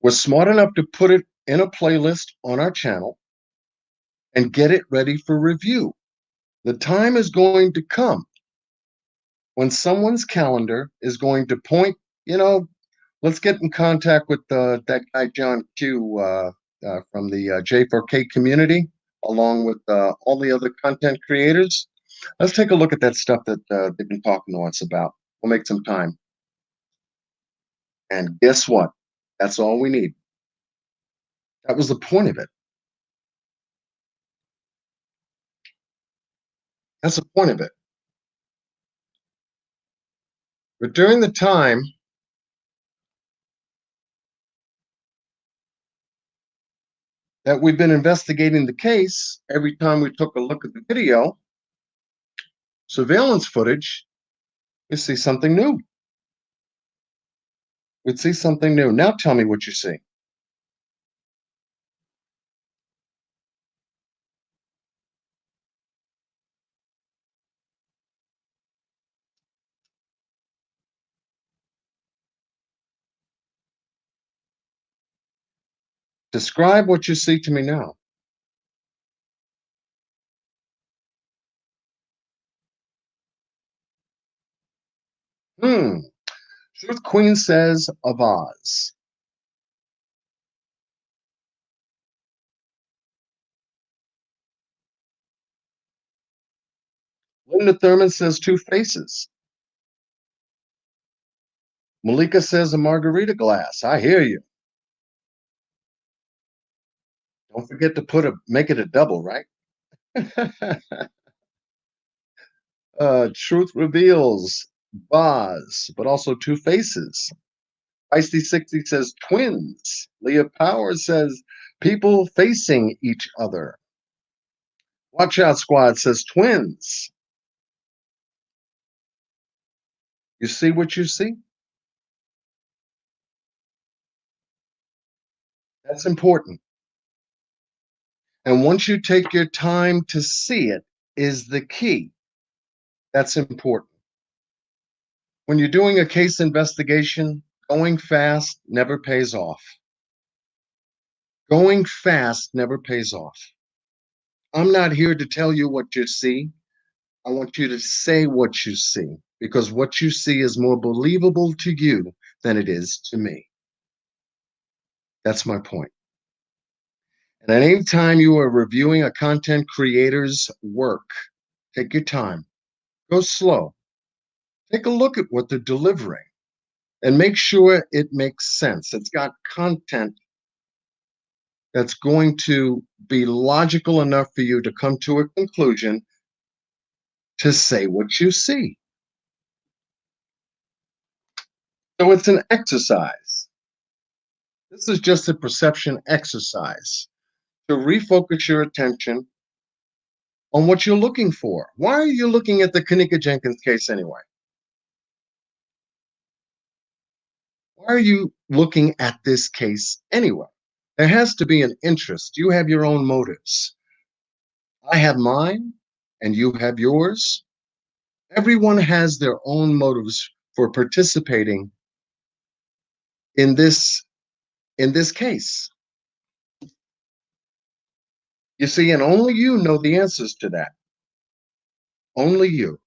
We're smart enough to put it in a playlist on our channel and get it ready for review. The time is going to come when someone's calendar is going to point, let's get in contact with that guy, John Q, from the J4K community, along with all the other content creators. Let's take a look at that stuff that they've been talking to us about. We'll make some time. And guess what? That's all we need. That was the point of it. That's the point of it. But during the time that we've been investigating the case, every time we took a look at the video, surveillance footage, we see something new. We'd see something new. Now tell me what you see. Describe what you see to me now. Truth Queen says a vase. Linda Thurman says two faces. Malika says a margarita glass. I hear you. Don't forget to make it a double, right? Truth reveals vase, but also two faces. Feisty 60 says twins. Leah Power says people facing each other. Watch Out Squad says twins. You see what you see? That's important. And once you take your time to see it is the key. That's important. When you're doing a case investigation, going fast never pays off. Going fast never pays off. I'm not here to tell you what you see. I want you to say what you see, because what you see is more believable to you than it is to me. That's my point. And at any time you are reviewing a content creator's work, take your time, go slow, take a look at what they're delivering, and make sure it makes sense. It's got content that's going to be logical enough for you to come to a conclusion to say what you see. So it's an exercise. This is just a perception exercise to refocus your attention on what you're looking for. Why are you looking at the Kenneka Jenkins case anyway? Why are you looking at this case anyway? There has to be an interest. You have your own motives. I have mine, and you have yours. Everyone has their own motives for participating in this case. You see, and only you know the answers to that. Only you.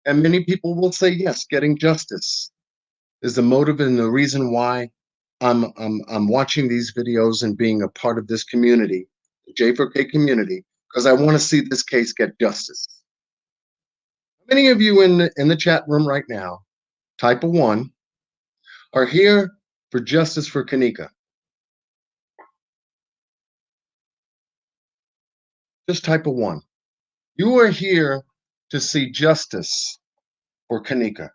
And many people will say, yes, getting justice is the motive and the reason why I'm watching these videos and being a part of this community, the J4K community, because I want to see this case get justice. Many of you in the chat room right now, type of 1, are here for justice for Kenneka. Just type of 1. You are here to see justice for Kenneka.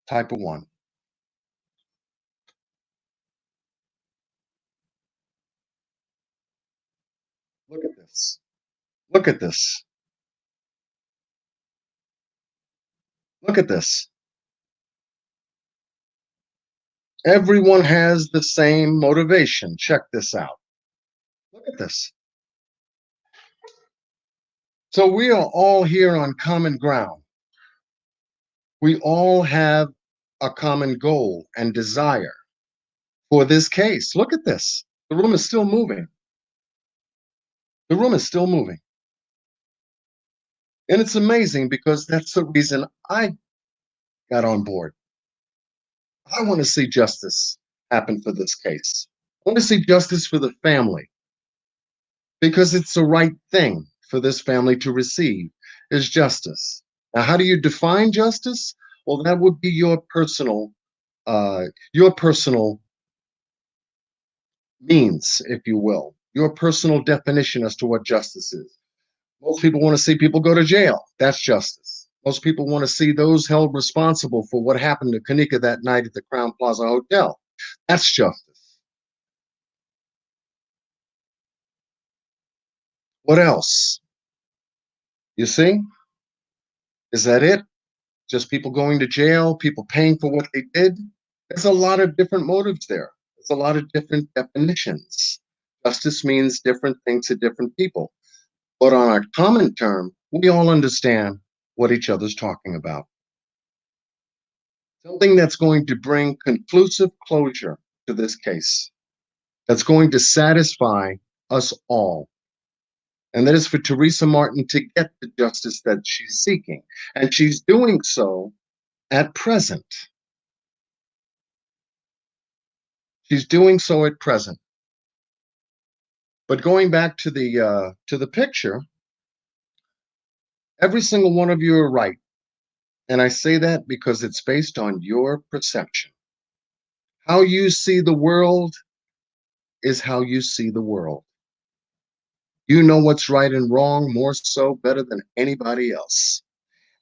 Type of 1. Look at this. Look at this. Look at this. Everyone has the same motivation. Check this out. Look at this. So we are all here on common ground. We all have a common goal and desire for this case. Look at this. The room is still moving. The room is still moving. And it's amazing because that's the reason I got on board. I want to see justice happen for this case. I want to see justice for the family because it's the right thing for this family to receive is justice. Now, how do you define justice? Well, that would be your personal means, if you will, your personal definition as to what justice is. Most people want to see people go to jail. That's justice. Most people want to see those held responsible for what happened to Kenneka that night at the Crowne Plaza Hotel. That's justice. What else? You see? Is that it? Just people going to jail, people paying for what they did? There's a lot of different motives there. There's a lot of different definitions. Justice means different things to different people. But on our common term, we all understand what each other's talking about. Something that's going to bring conclusive closure to this case, that's going to satisfy us all. And that is for Teresa Martin to get the justice that she's seeking. And she's doing so at present. She's doing so at present. But going back to the picture, every single one of you are right. And I say that because it's based on your perception. How you see the world is how you see the world. You know what's right and wrong more so better than anybody else.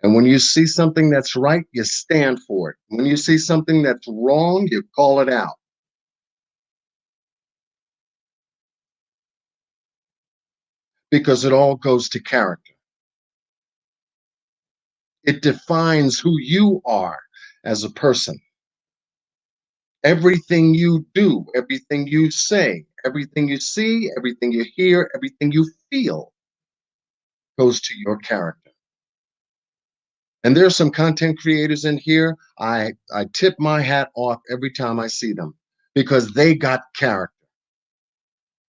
And when you see something that's right, you stand for it. When you see something that's wrong, you call it out. Because it all goes to character. It defines who you are as a person. Everything you do, everything you say, everything you see, everything you hear, everything you feel goes to your character. And there's some content creators in here. I tip my hat off every time I see them because they got character.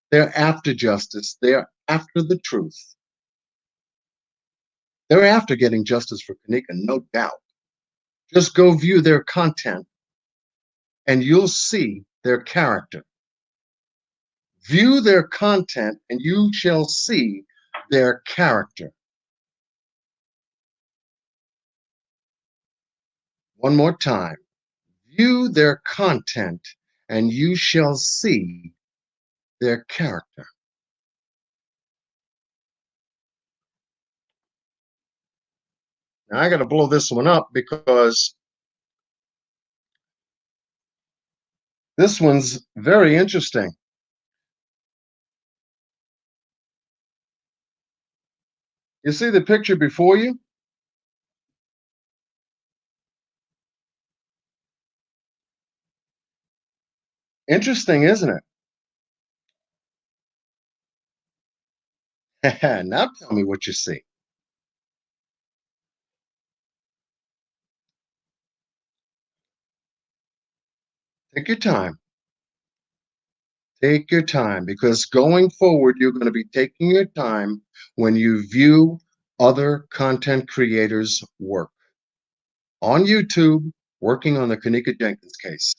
They're after justice. They're after the truth. They're after getting justice for Kenneka, no doubt. Just go view their content and you'll see their character. View their content and you shall see their character. One more time. View their content and you shall see their character. Now I got to blow this one up because this one's very interesting. You see the picture before you? Interesting, isn't it? Now tell me what you see. Take your time. Take your time, because going forward, you're going to be taking your time when you view other content creators' work on YouTube, working on the Kenneka Jenkins case.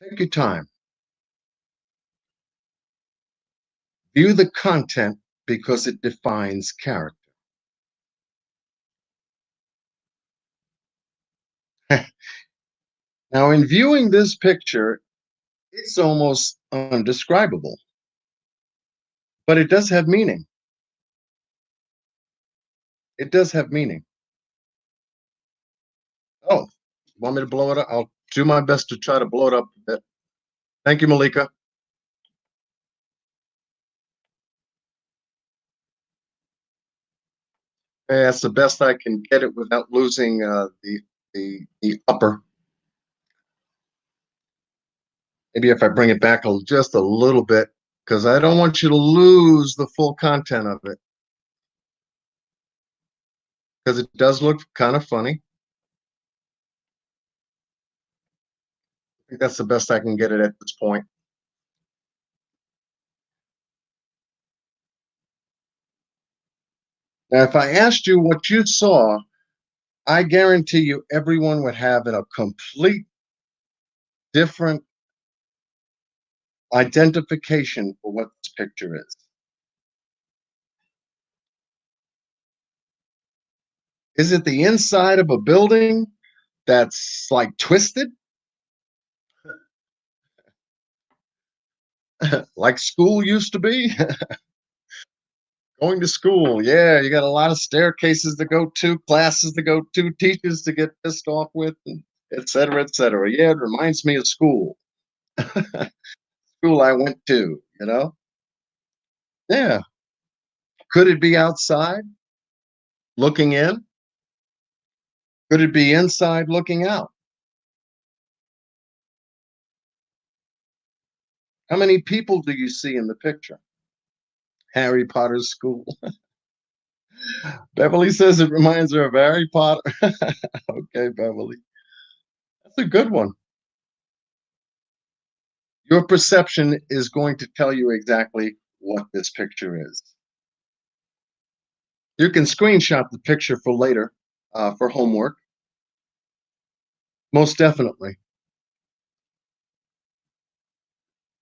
Take your time. View the content because it defines character. Now, in viewing this picture, it's almost undescribable, but it does have meaning. It does have meaning. Oh, want me to blow it up? I'll do my best to try to blow it up a bit. Thank you, Malika. That's the best I can get it without losing the upper. Maybe if I bring it back just a little bit, because I don't want you to lose the full content of it. Because it does look kind of funny. I think that's the best I can get it at this point. Now, if I asked you what you saw, I guarantee you everyone would have a complete different identification for what this picture is. Is it the inside of a building that's like twisted? Like school used to be? Going to school, yeah, you got a lot of staircases to go to, classes to go to, teachers to get pissed off with, and et cetera, et cetera. Yeah, it reminds me of school. School I went to, you know? Yeah. Could it be outside looking in? Could it be inside looking out? How many people do you see in the picture? Harry Potter's school. Beverly says it reminds her of Harry Potter. Okay, Beverly. That's a good one. Your perception is going to tell you exactly what this picture is. You can screenshot the picture for later, for homework. Most definitely.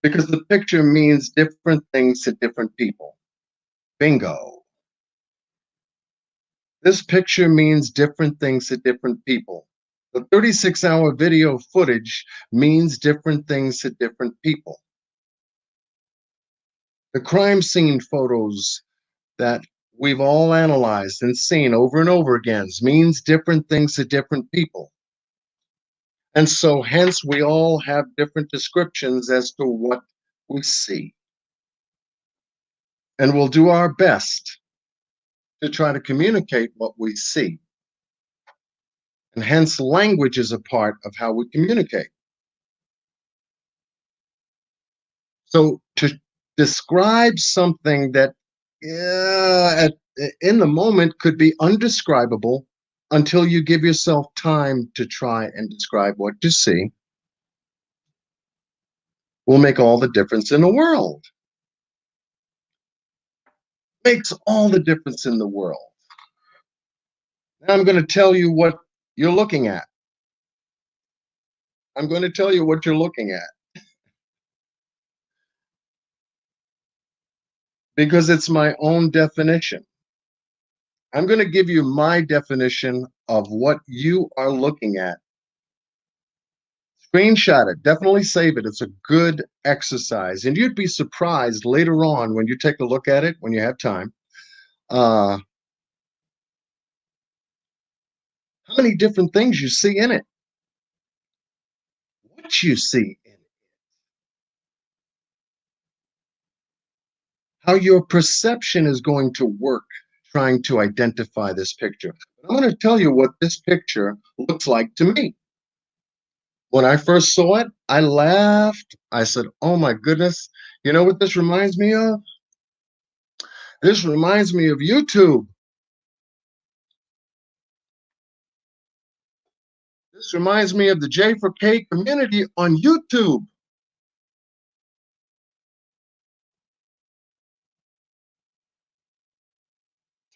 Because the picture means different things to different people. Bingo. This picture means different things to different people. The 36-hour video footage means different things to different people. The crime scene photos that we've all analyzed and seen over and over again means different things to different people. And so hence we all have different descriptions as to what we see. And we'll do our best to try to communicate what we see. And hence language is a part of how we communicate. So to describe something that in the moment could be undescribable until you give yourself time to try and describe what you see will make all the difference in the world. Makes all the difference in the world. Now I'm going to tell you what you're looking at. I'm going to tell you what you're looking at. Because it's my own definition. I'm going to give you my definition of what you are looking at. Screenshot it. Definitely save it. It's a good exercise. And you'd be surprised later on when you take a look at it, when you have time, how many different things you see in it. What you see in it. How your perception is going to work trying to identify this picture. I'm going to tell you what this picture looks like to me. When I first saw it, I laughed. I said, oh my goodness, you know what this reminds me of? This reminds me of YouTube. This reminds me of the J4K community on YouTube.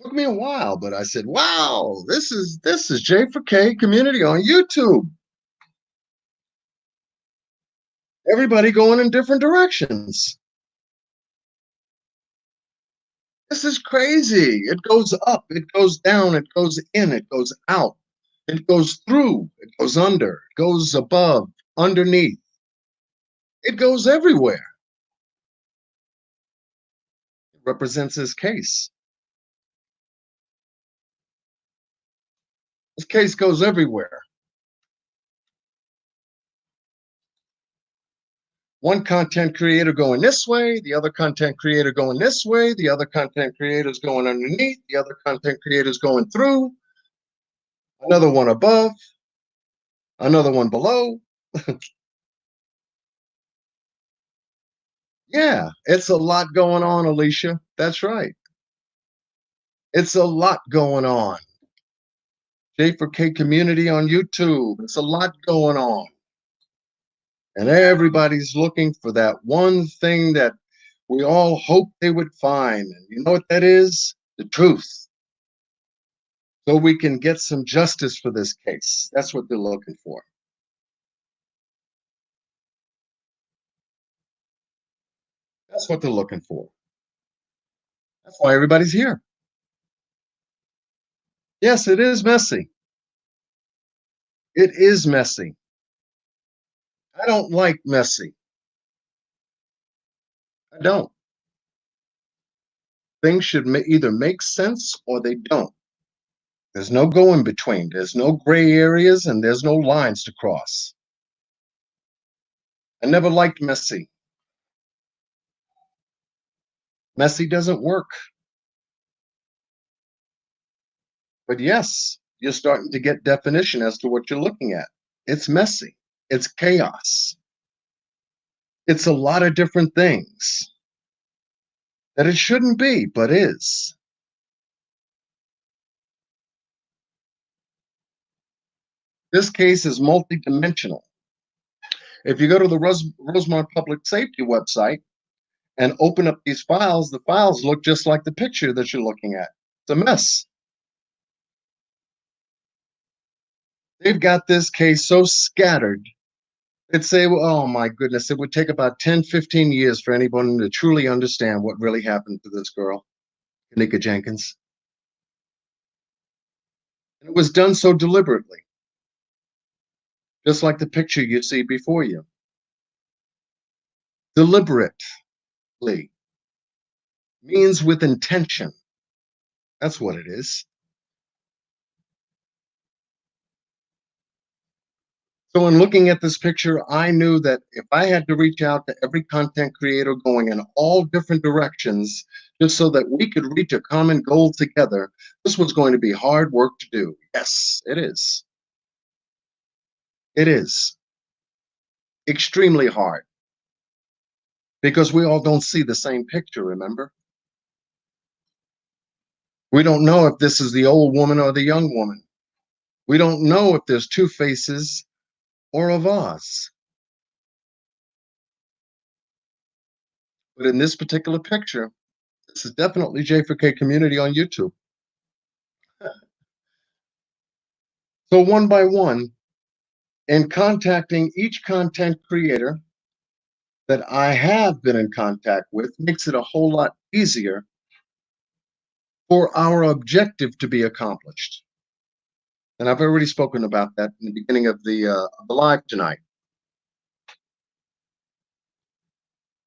Took me a while, but I said, wow, this is J4K community on YouTube. Everybody going in different directions. This is crazy. It goes up, it goes down, it goes in, it goes out, it goes through, it goes under, it goes above, underneath. It goes everywhere. It represents his case. His case goes everywhere. One content creator going this way, the other content creator going this way, the other content creators going underneath, the other content creators going through, another one above, another one below. Yeah, it's a lot going on, Alicia. That's right. It's a lot going on. J4K community on YouTube. It's a lot going on. And everybody's looking for that one thing that we all hope they would find. And you know what that is? The truth. So we can get some justice for this case. That's what they're looking for. That's what they're looking for. That's why everybody's here. Yes, it is messy. It is messy. I don't like messy. I don't. Things should either make sense or they don't. There's no go in between. There's no gray areas and there's no lines to cross. I never liked messy. Messy doesn't work. But yes, you're starting to get definition as to what you're looking at. It's messy. It's chaos. It's a lot of different things that it shouldn't be, but is. This case is multidimensional. If you go to the Rosemont Public Safety website and open up these files, the files look just like the picture that you're looking at. It's a mess. They've got this case so scattered. It'd say, well, oh my goodness, it would take about 10, 15 years for anyone to truly understand what really happened to this girl, Kenneka Jenkins. And it was done so deliberately, just like the picture you see before you. Deliberately means with intention. That's what it is. So in looking at this picture, I knew that if I had to reach out to every content creator going in all different directions, just so that we could reach a common goal together, this was going to be hard work to do. Yes, it is. It is extremely hard because we all don't see the same picture, remember? We don't know if this is the old woman or the young woman. We don't know if there's two faces or a vase. But in this particular picture, this is definitely J4K community on YouTube. So one by one, in contacting each content creator that I have been in contact with, makes it a whole lot easier for our objective to be accomplished. And I've already spoken about that in the beginning of the live tonight.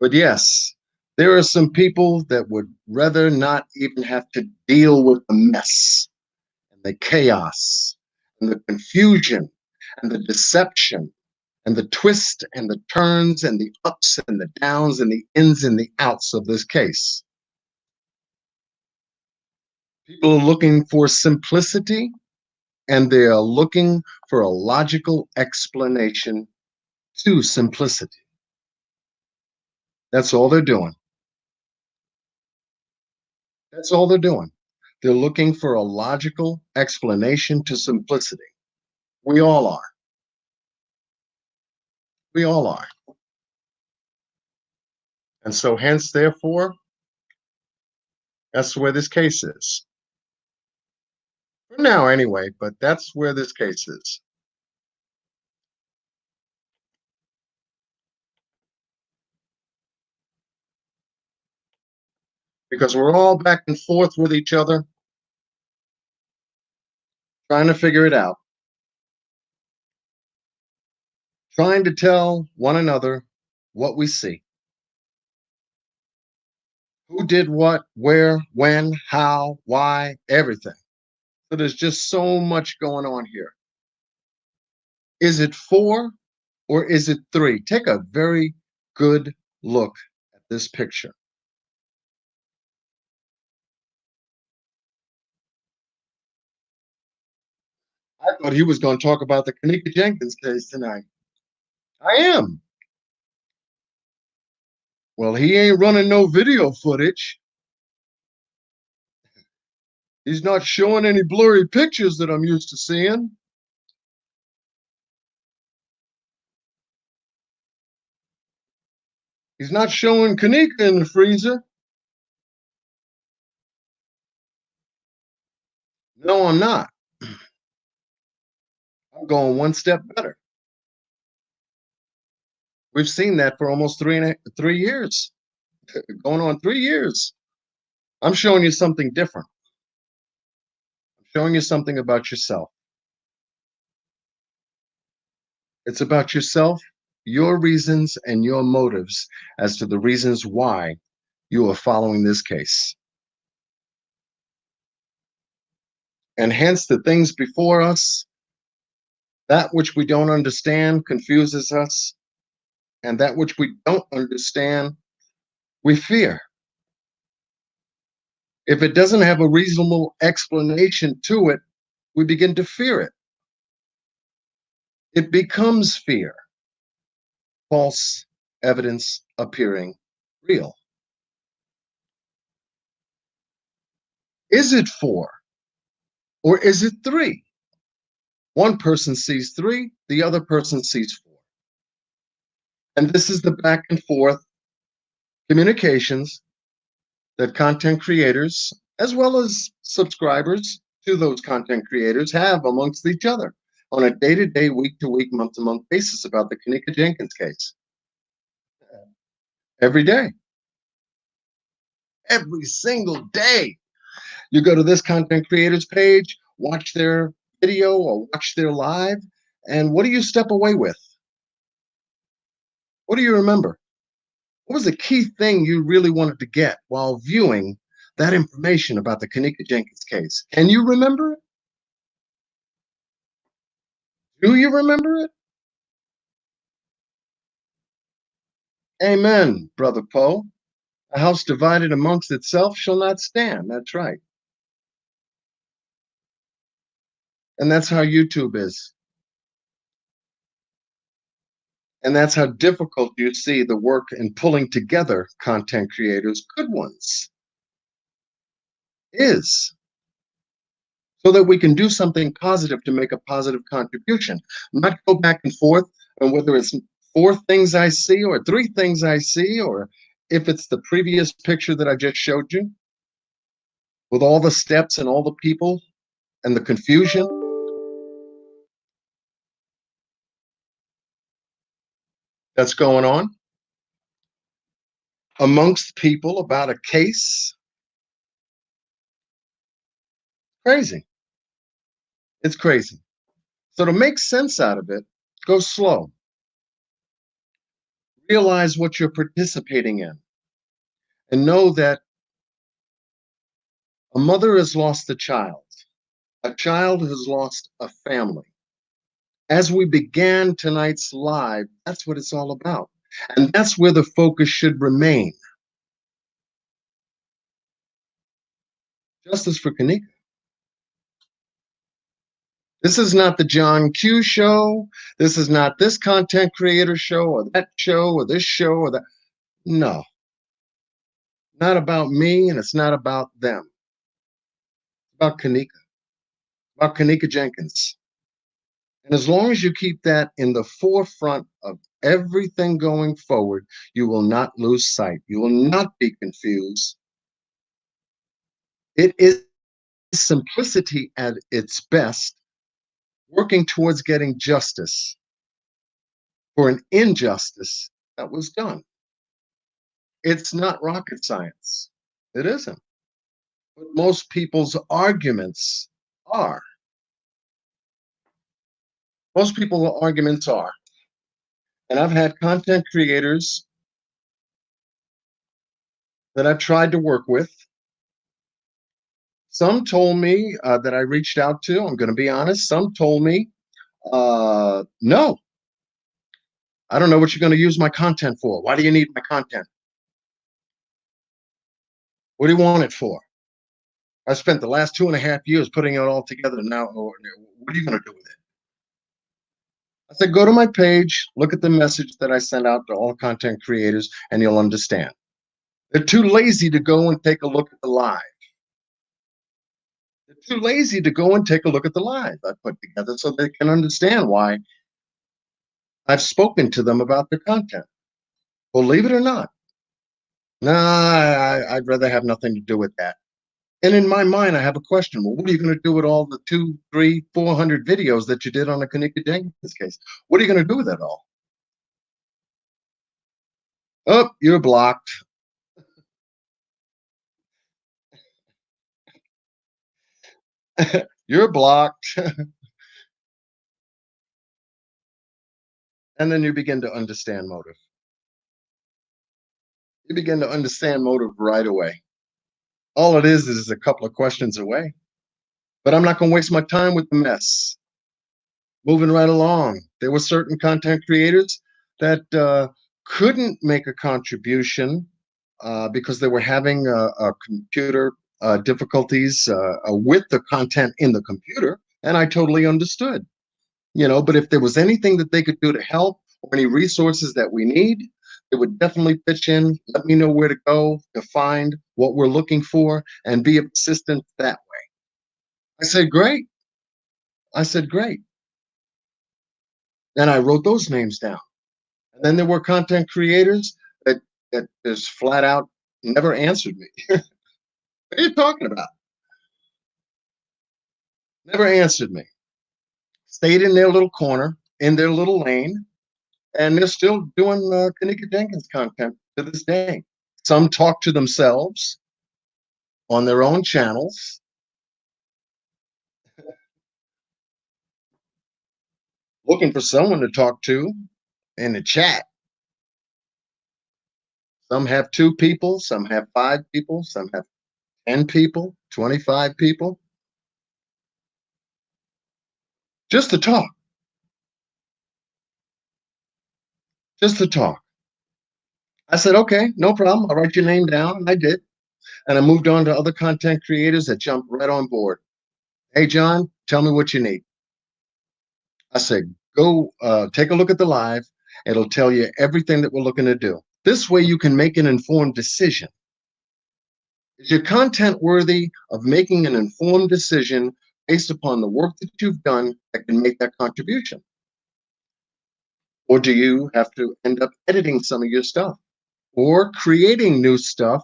But yes, there are some people that would rather not even have to deal with the mess and the chaos and the confusion and the deception and the twist and the turns and the ups and the downs and the ins and the outs of this case. People are looking for simplicity and they are looking for a logical explanation to simplicity. That's all they're doing. That's all they're doing. They're looking for a logical explanation to simplicity. We all are. We all are. And so hence, therefore, that's where this case is. For now, anyway, but that's where this case is. Because we're all back and forth with each other, trying to figure it out. Trying to tell one another what we see. Who did what, where, when, how, why, everything. So there's just so much going on here. Is it 4 or is it 3? Take a very good look at this picture. I thought he was going to talk about the Kenneka Jenkins case tonight. I am. Well, he ain't running no video footage. He's not showing any blurry pictures that I'm used to seeing. He's not showing Kenneka in the freezer. No, I'm not. I'm going one step better. We've seen that for almost 3 years. Going on 3 years. I'm showing you something different. I'm showing you something about yourself. It's about yourself, your reasons, and your motives as to the reasons why you are following this case. And hence the things before us, that which we don't understand confuses us, and that which we don't understand, we fear. If it doesn't have a reasonable explanation to it, we begin to fear it. It becomes fear. False evidence appearing real. Is it 4 or is it 3? One person sees 3, the other person sees 4. And this is the back and forth communications that content creators, as well as subscribers to those content creators, have amongst each other on a day-to-day, week-to-week, month-to-month basis about the Kenneka Jenkins case. Every day. Every single day. You go to this content creator's page, watch their video or watch their live, and what do you step away with? What do you remember? What was the key thing you really wanted to get while viewing that information about the Kenneka Jenkins case? Can you remember it? Do you remember it? Amen, Brother Poe. A house divided amongst itself shall not stand. That's right. And that's how YouTube is. And that's how difficult you see the work in pulling together content creators, good ones, is. So that we can do something positive to make a positive contribution, not go back and forth on whether it's 4 things I see or 3 things I see, or if it's the previous picture that I just showed you with all the steps and all the people and the confusion. That's going on amongst people about a case. Crazy. It's crazy. So to make sense out of it, go slow. Realize what you're participating in. And know that a mother has lost a child has lost a family. As we began tonight's live, that's what it's all about. And that's where the focus should remain. Justice for Kenneka. This is not the John Q show. This is not this content creator show or that show or this show or that. No. Not about me, and it's not about them. It's about Kenneka. About Kenneka Jenkins. And as long as you keep that in the forefront of everything going forward, you will not lose sight. You will not be confused. It is simplicity at its best, working towards getting justice for an injustice that was done. It's not rocket science. It isn't. But most people's arguments are. Most people's arguments are. And I've had content creators that I've tried to work with. Some told me that I reached out to, I'm going to be honest, some told me, no, I don't know what you're going to use my content for. Why do you need my content? What do you want it for? I spent the last 2.5 years putting it all together. Now, what are you going to do with it? I said, go to my page, look at the message that I sent out to all content creators, and you'll understand. They're too lazy to go and take a look at the live. They're too lazy to go and take a look at the live I put together so they can understand why I've spoken to them about the content. Believe it or not. Nah, I'd rather have nothing to do with that. And in my mind, I have a question. Well, what are you going to do with all the 200, 300, 400 videos that you did on the Kenneka Jenkins case? What are you going to do with that all? Oh, you're blocked. You're blocked. And then you begin to understand motive. You begin to understand motive right away. All it is a couple of questions away. But I'm not going to waste my time with the mess. Moving right along. There were certain content creators that couldn't make a contribution because they were having a computer difficulties with the content in the computer, and I totally understood. But if there was anything that they could do to help or any resources that we need, they would definitely pitch in, let me know where to go to find what we're looking for, and be of assistance that way. I said, great. I said, great. And I wrote those names down. And then there were content creators that just flat out never answered me. What are you talking about? Never answered me. Stayed in their little corner, in their little lane, and they're still doing Kenneka Jenkins content to this day. Some talk to themselves on their own channels. Looking for someone to talk to in the chat. Some have 2 people, some have 5 people, some have 10 people, 25 people. Just to talk. Just to talk. I said, okay, no problem. I'll write your name down. And I did. And I moved on to other content creators that jumped right on board. Hey, John, tell me what you need. I said, go take a look at the live. It'll tell you everything that we're looking to do. This way you can make an informed decision. Is your content worthy of making an informed decision based upon the work that you've done that can make that contribution? Or do you have to end up editing some of your stuff or creating new stuff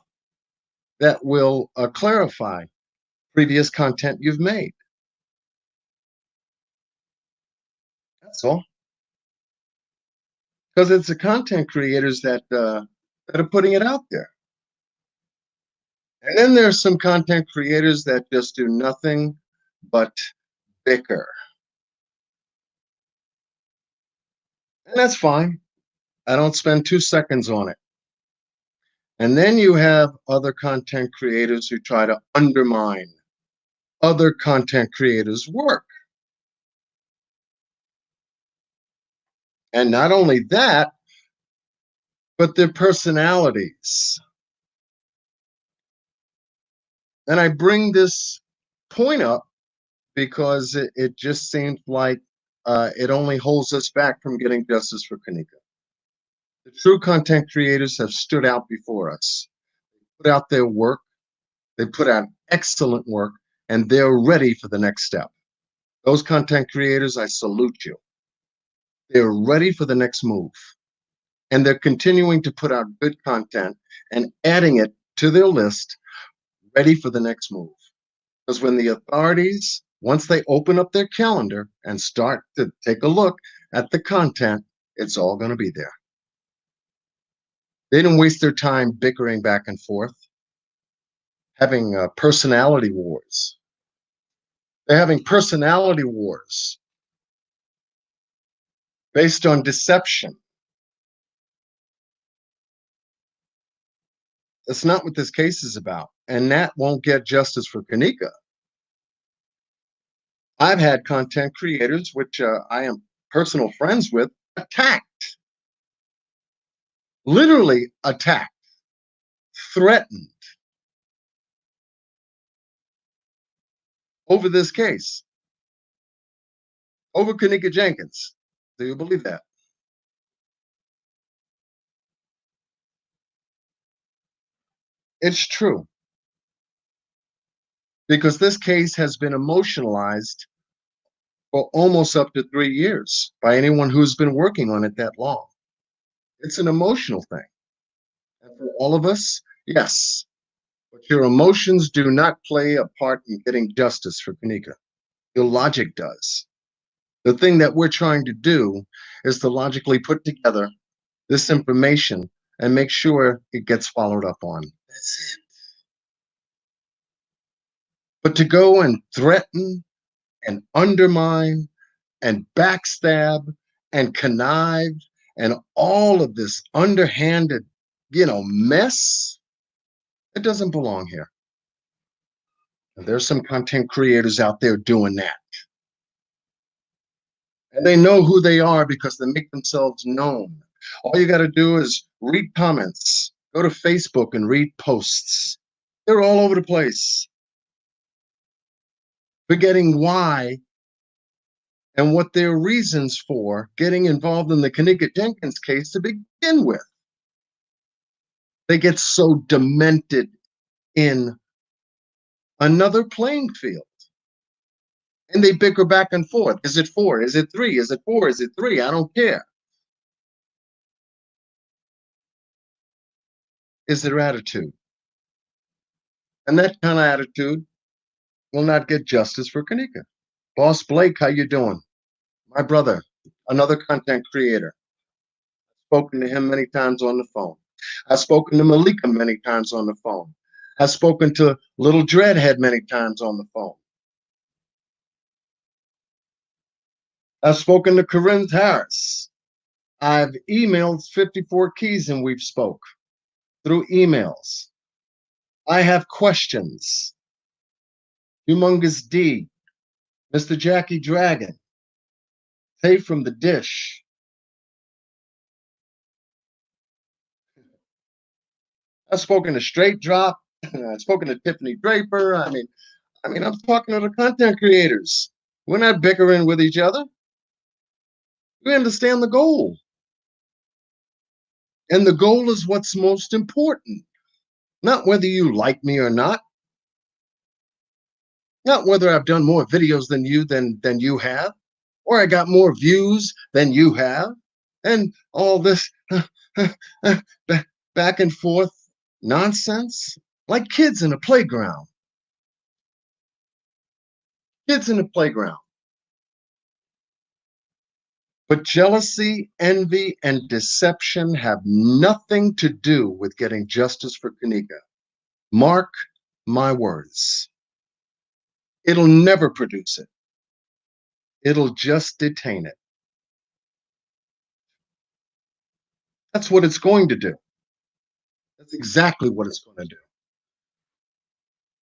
that will clarify previous content you've made? That's all. Because it's the content creators that are putting it out there. And then there's some content creators that just do nothing but bicker. And that's fine. I don't spend 2 seconds on it. And then you have other content creators who try to undermine other content creators' work. And not only that, but their personalities. And I bring this point up because it just seems like it only holds us back from getting justice for Kenneka. The true content creators have stood out before us, put out their work, they put out excellent work, and they're ready for the next step. Those content creators, I salute you. They're ready for the next move. And they're continuing to put out good content and adding it to their list, ready for the next move. Because when the authorities, once they open up their calendar and start to take a look at the content, it's all going to be there. They didn't waste their time bickering back and forth, having personality wars. They're having personality wars based on deception. That's not what this case is about. And that won't get justice for Kenneka. I've had content creators, which I am personal friends with, attacked. Literally attacked. Threatened. Over this case. Over Kenneka Jenkins. Do you believe that? It's true. Because this case has been emotionalized for almost up to 3 years by anyone who's been working on it that long. It's an emotional thing. And for all of us, yes, but your emotions do not play a part in getting justice for Kenneka. Your logic does. The thing that we're trying to do is to logically put together this information and make sure it gets followed up on. That's it. But to go and threaten and undermine and backstab and connive and all of this underhanded, mess, it doesn't belong here. And there's some content creators out there doing that. And they know who they are because they make themselves known. All you got to do is read comments, go to Facebook and read posts. They're all over the place. Forgetting why and what their reasons for getting involved in the Kenneka Jenkins case to begin with. They get so demented in another playing field. And they bicker back and forth. Is it 4? Is it 3? Is it 4? Is it 3? I don't care. Is their attitude. And that kind of attitude will not get justice for Kenneka. Boss Blake, how you doing? My brother, another content creator. I've spoken to him many times on the phone. I've spoken to Malika many times on the phone. I've spoken to Little Dreadhead many times on the phone. I've spoken to Corinne Harris. I've emailed 54 Keys and we've spoke through emails. I have questions. Humongous D, Mr. Jackie Dragon, Tay from the Dish. I've spoken to Straight Drop. I've spoken to Tiffany Draper. I mean, I'm talking to the content creators. We're not bickering with each other. We understand the goal. And the goal is what's most important. Not whether you like me or not. Not whether I've done more videos than you have, or I got more views than you have, and all this back and forth nonsense, like kids in a playground. Kids in a playground. But jealousy, envy, and deception have nothing to do with getting justice for Kenneka. Mark my words. It'll never produce it. It'll just detain it. That's what it's going to do. That's exactly what it's going to do.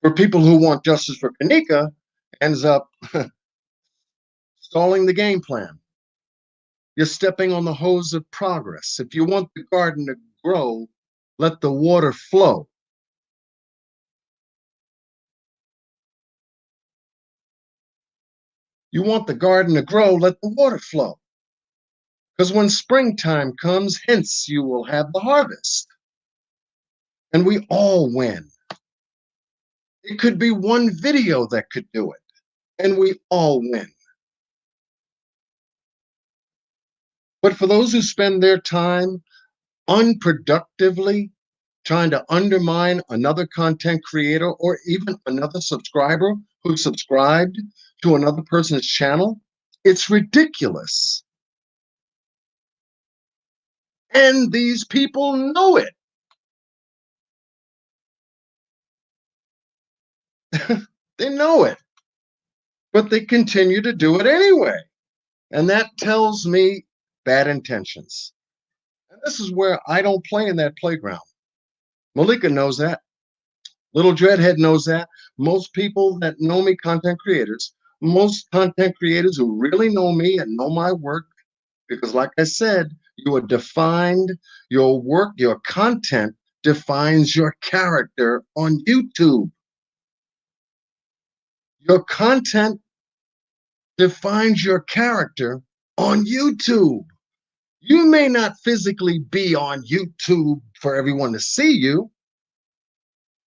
For people who want justice for Kenneka, ends up stalling the game plan. You're stepping on the hose of progress. If you want the garden to grow, let the water flow. You want the garden to grow, let the water flow. Because when springtime comes, hence you will have the harvest. And we all win. It could be one video that could do it, and we all win. But for those who spend their time unproductively trying to undermine another content creator or even another subscriber who subscribed to another person's channel, it's ridiculous. And these people know it. They know it, but they continue to do it anyway. And that tells me bad intentions. And this is where I don't play in that playground. Malika knows that. Little Dreadhead knows that. Most people that know me, content creators, most content creators who really know me and know my work, because like I said, you are defined, your work, your content defines your character on YouTube. Your content defines your character on YouTube. You may not physically be on YouTube for everyone to see you,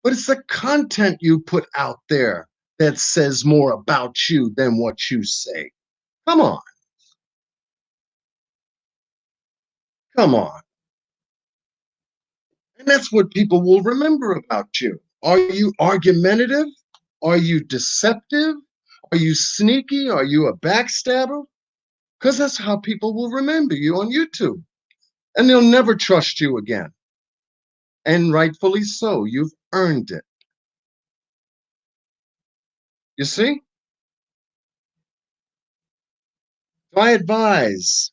but it's the content you put out there that says more about you than what you say. Come on. Come on. And that's what people will remember about you. Are you argumentative? Are you deceptive? Are you sneaky? Are you a backstabber? Because that's how people will remember you on YouTube. And they'll never trust you again. And rightfully so. You've earned it. You see? So I advise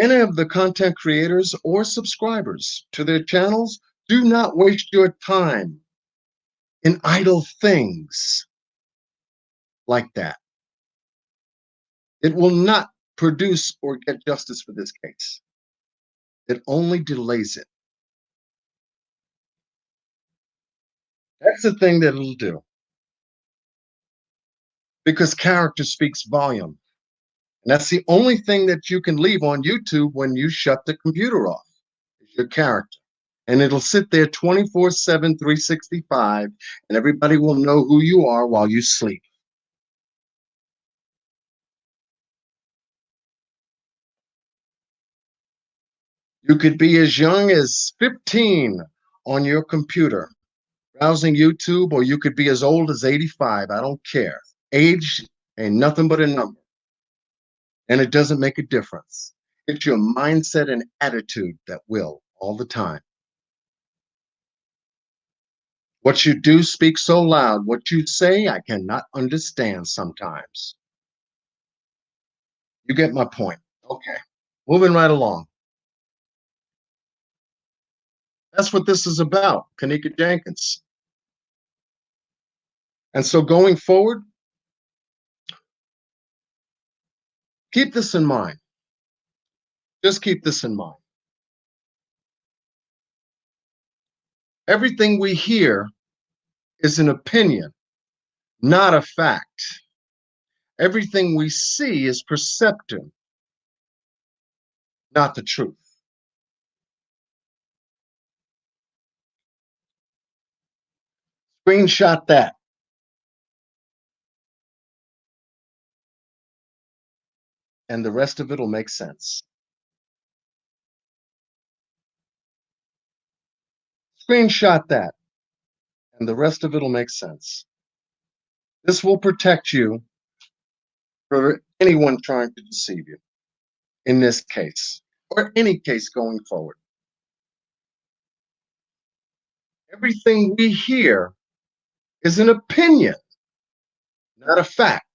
any of the content creators or subscribers to their channels, do not waste your time in idle things like that. It will not produce or get justice for this case. It only delays it. That's the thing that it'll do. Because character speaks volume. And that's the only thing that you can leave on YouTube when you shut the computer off, is your character. And it'll sit there 24/7, 365, and everybody will know who you are while you sleep. You could be as young as 15 on your computer browsing YouTube, or you could be as old as 85. I don't care. Age ain't nothing but a number. And it doesn't make a difference. It's your mindset and attitude that will all the time. What you do speaks so loud. What you say, I cannot understand sometimes. You get my point. Okay. Moving right along. That's what this is about, Kenneka Jenkins. And so going forward, keep this in mind. Just keep this in mind. Everything we hear is an opinion, not a fact. Everything we see is perceptive, not the truth. Screenshot that. And the rest of it will make sense. Screenshot that. And the rest of it will make sense. This will protect you for anyone trying to deceive you in this case, or any case going forward. Everything we hear is an opinion, not a fact.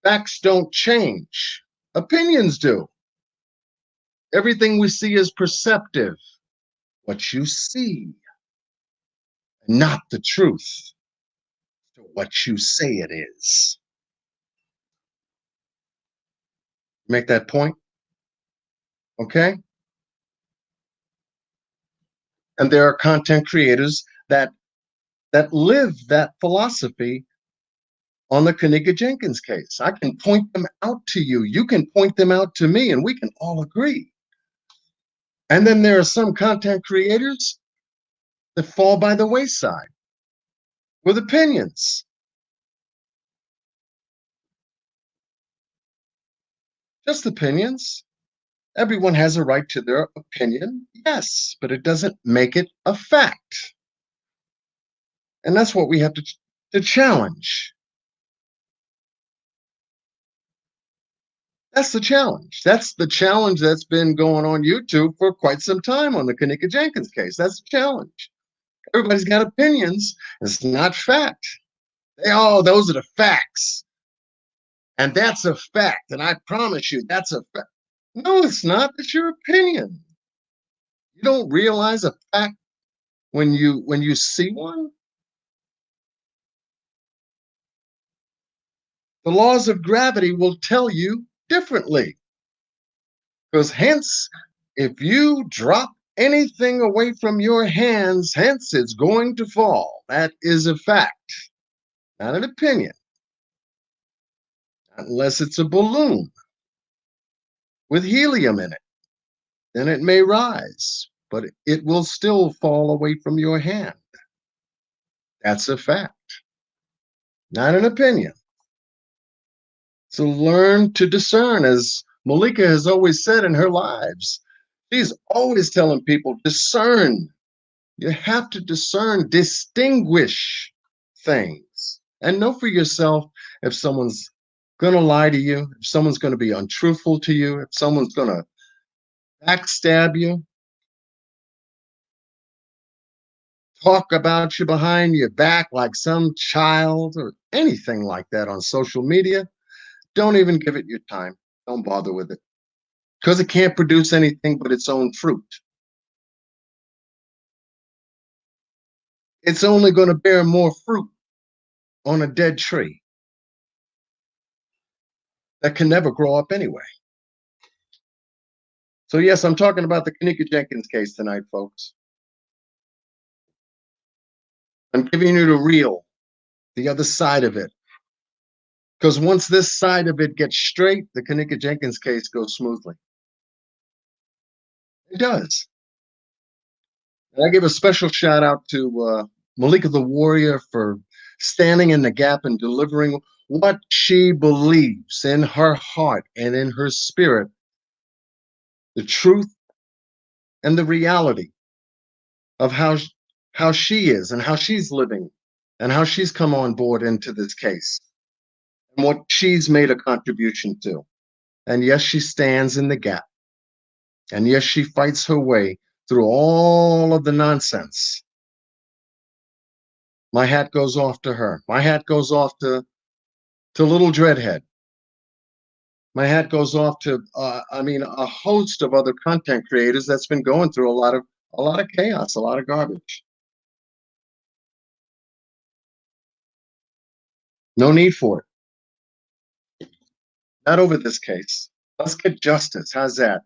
Facts don't change. Opinions do. Everything we see is perceptive. What you see, not the truth. To what you say it is. Make that point? Okay? And there are content creators that live that philosophy on the Kenneka Jenkins case. I can point them out to you. You can point them out to me, and we can all agree. And then there are some content creators that fall by the wayside with opinions. Just opinions. Everyone has a right to their opinion, yes, but it doesn't make it a fact. And that's what we have to challenge. That's the challenge. That's the challenge that's been going on YouTube for quite some time on the Kenneka Jenkins case. That's the challenge. Everybody's got opinions. It's not fact. Those are the facts. And that's a fact. And I promise you, that's a fact. No, it's not. It's your opinion. You don't realize a fact when you see one. The laws of gravity will tell you differently. Because hence, if you drop anything away from your hands, hence it's going to fall. That is a fact, not an opinion. Unless it's a balloon with helium in it, then it may rise, but it will still fall away from your hand. That's a fact, not an opinion. So learn to discern, as Malika has always said in her lives. She's always telling people, discern. You have to discern, distinguish things, and know for yourself if someone's going to lie to you, if someone's going to be untruthful to you, if someone's going to backstab you, talk about you behind your back like some child or anything like that on social media. Don't even give it your time. Don't bother with it, because it can't produce anything but its own fruit. It's only going to bear more fruit on a dead tree that can never grow up anyway. So yes, I'm talking about the Kenneka Jenkins case tonight, folks. I'm giving you the real, the other side of it. Because once this side of it gets straight, the Kenneka Jenkins case goes smoothly. It does. And I give a special shout out to Malika the Warrior for standing in the gap and delivering what she believes in her heart and in her spirit, the truth and the reality of how she is and how she's living and how she's come on board into this case and what she's made a contribution to. And yes, she stands in the gap. And yes, she fights her way through all of the nonsense. My hat goes off to her. My hat goes off to Little Dreadhead. My hat goes off to a host of other content creators that's been going through a lot of chaos, a lot of garbage. No need for it. Not over this case. Let's get justice. How's that?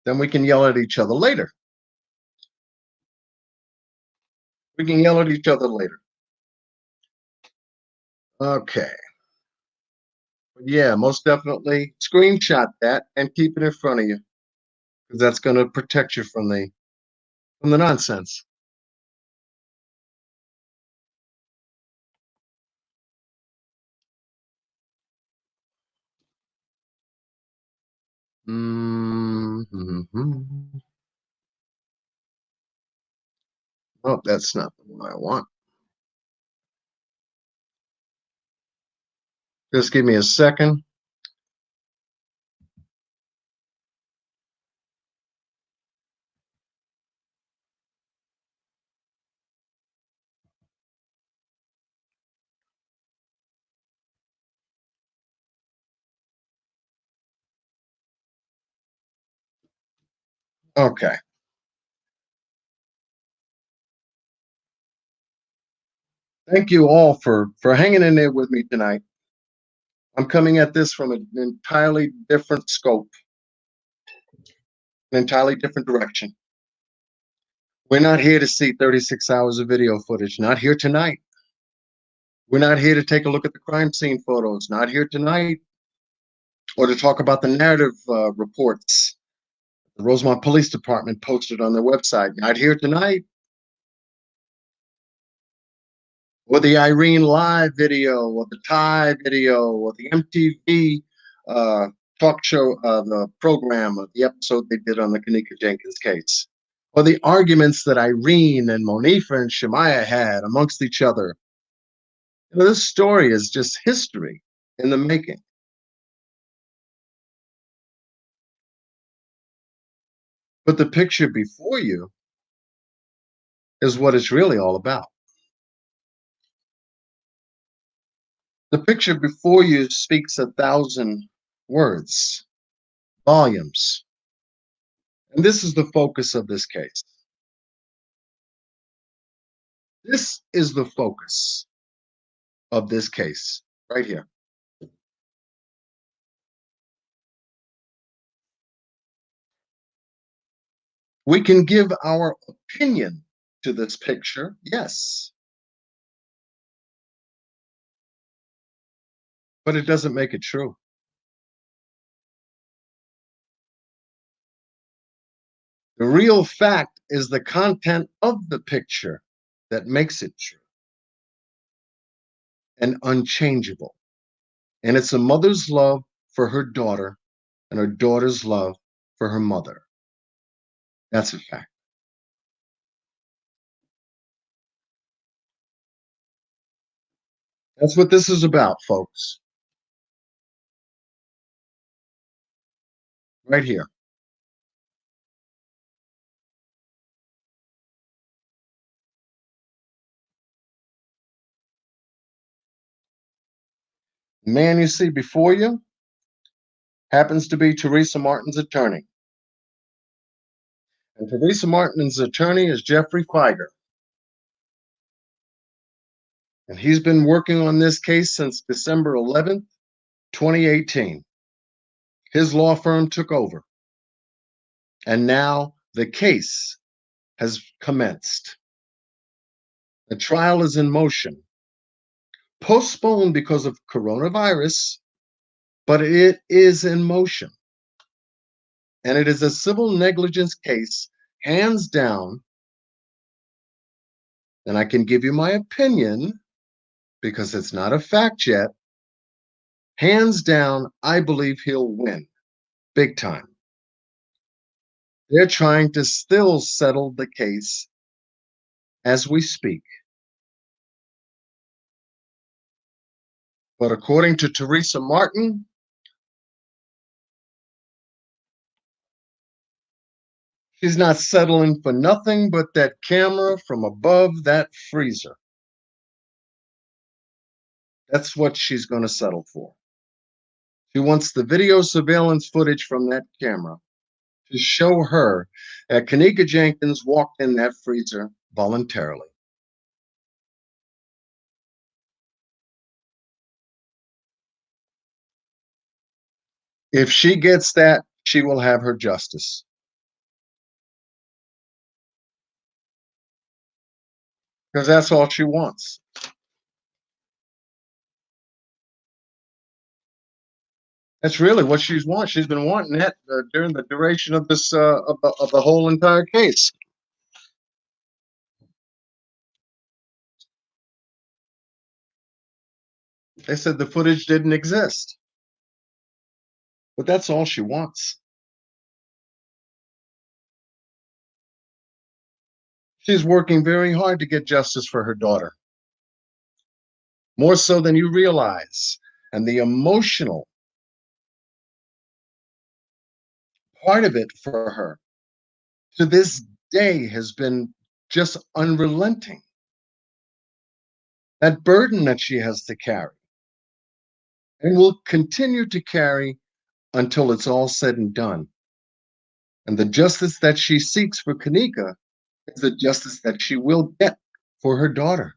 Then we can yell at each other later. We can yell at each other later. Okay. Yeah, most definitely screenshot that and keep it in front of you, because that's going to protect you from the nonsense. Mm-hmm. Oh, that's not the one I want. Just give me a second. Okay. Thank you all for hanging in there with me tonight. I'm coming at this from an entirely different scope, an entirely different direction. We're not here to see 36 hours of video footage. Not here tonight. We're not here to take a look at the crime scene photos. Not here tonight. Or to talk about the narrative reports the Rosemont Police Department posted on their website. Not here tonight. Or the Irene Live video, or the Thai video, or the MTV talk show, the program, the episode they did on the Kenneka Jenkins case, or the arguments that Irene and Monifa and Shemaiah had amongst each other. This story is just history in the making. But the picture before you is what it's really all about. The picture before you speaks 1,000 words, volumes. And this is the focus of this case. This is the focus of this case right here. We can give our opinion to this picture, yes, but it doesn't make it true. The real fact is the content of the picture that makes it true and unchangeable. And it's a mother's love for her daughter and her daughter's love for her mother. That's a fact. That's what this is about, folks. Right here. The man you see before you happens to be Teresa Martin's attorney. And Teresa Martin's attorney is Jeffrey F.E.A.R. And he's been working on this case since December 11th, 2018. His law firm took over. And now the case has commenced. The trial is in motion, postponed because of coronavirus, but it is in motion. And it is a civil negligence case, hands down. And I can give you my opinion because it's not a fact yet. Hands down, I believe he'll win big time. They're trying to still settle the case as we speak. But according to Teresa Martin, she's not settling for nothing but that camera from above that freezer. That's what she's going to settle for. She wants the video surveillance footage from that camera to show her that Kenneka Jenkins walked in that freezer voluntarily. If she gets that, she will have her justice. Because that's all she wants. That's really what she's wanted. She's been wanting that during the duration of this of the whole entire case. They said the footage didn't exist, but that's all she wants. She's working very hard to get justice for her daughter, more so than you realize. And the emotional part of it for her to this day has been just unrelenting. That burden that she has to carry and will continue to carry until it's all said and done. And the justice that she seeks for Kenneka is the justice that she will get for her daughter.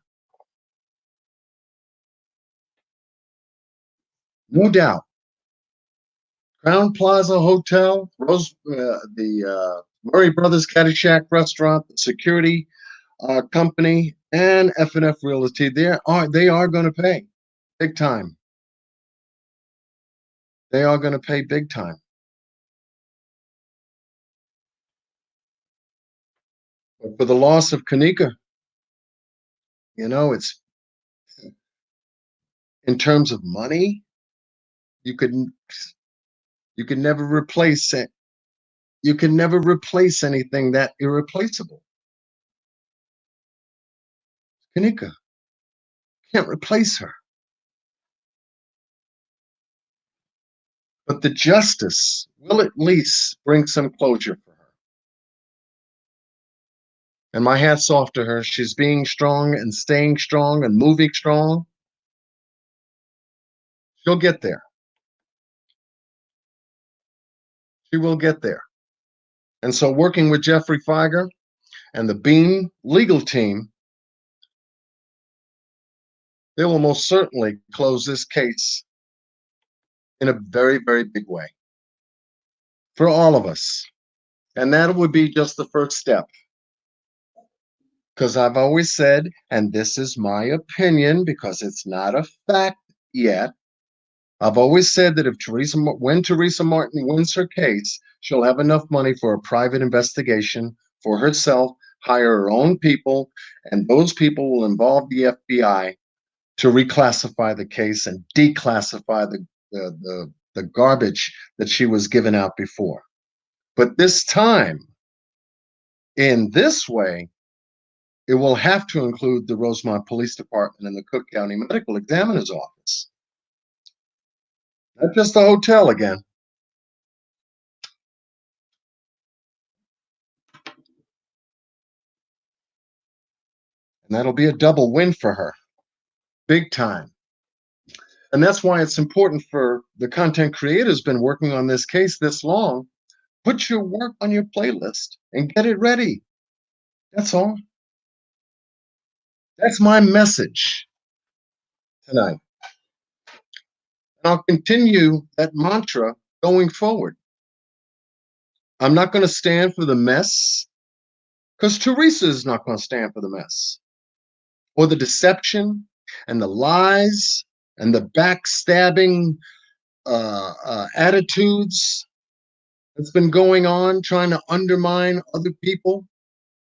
No doubt. Crowne Plaza Hotel, the Murray Brothers Caddyshack Restaurant, the security company, and F&F Realty, they are going to pay big time. They are going to pay big time. But for the loss of Kenneka, you know, it's in terms of money, you could You can never replace it. You can never replace anything that irreplaceable. Kenneka, can't replace her. But the justice will at least bring some closure for her. And my hat's off to her. She's being strong and staying strong and moving strong. She'll get there. She will get there. And so working with Jeffrey F.E.A.R and the Beam legal team, they will most certainly close this case in a very, very big way for all of us. And that would be just the first step. Because I've always said, and this is my opinion because it's not a fact yet, I've always said that when Teresa Martin wins her case, she'll have enough money for a private investigation for herself, hire her own people, and those people will involve the FBI to reclassify the case and declassify the garbage that she was given out before. But this time, in this way, it will have to include the Rosemont Police Department and the Cook County Medical Examiner's Office. Not just the hotel again. And that'll be a double win for her. Big time. And that's why it's important for the content creators been working on this case this long. Put your work on your playlist and get it ready. That's all. That's my message tonight. And I'll continue that mantra going forward. I'm not going to stand for the mess because Teresa is not going to stand for the mess or the deception and the lies and the backstabbing attitudes that's been going on, trying to undermine other people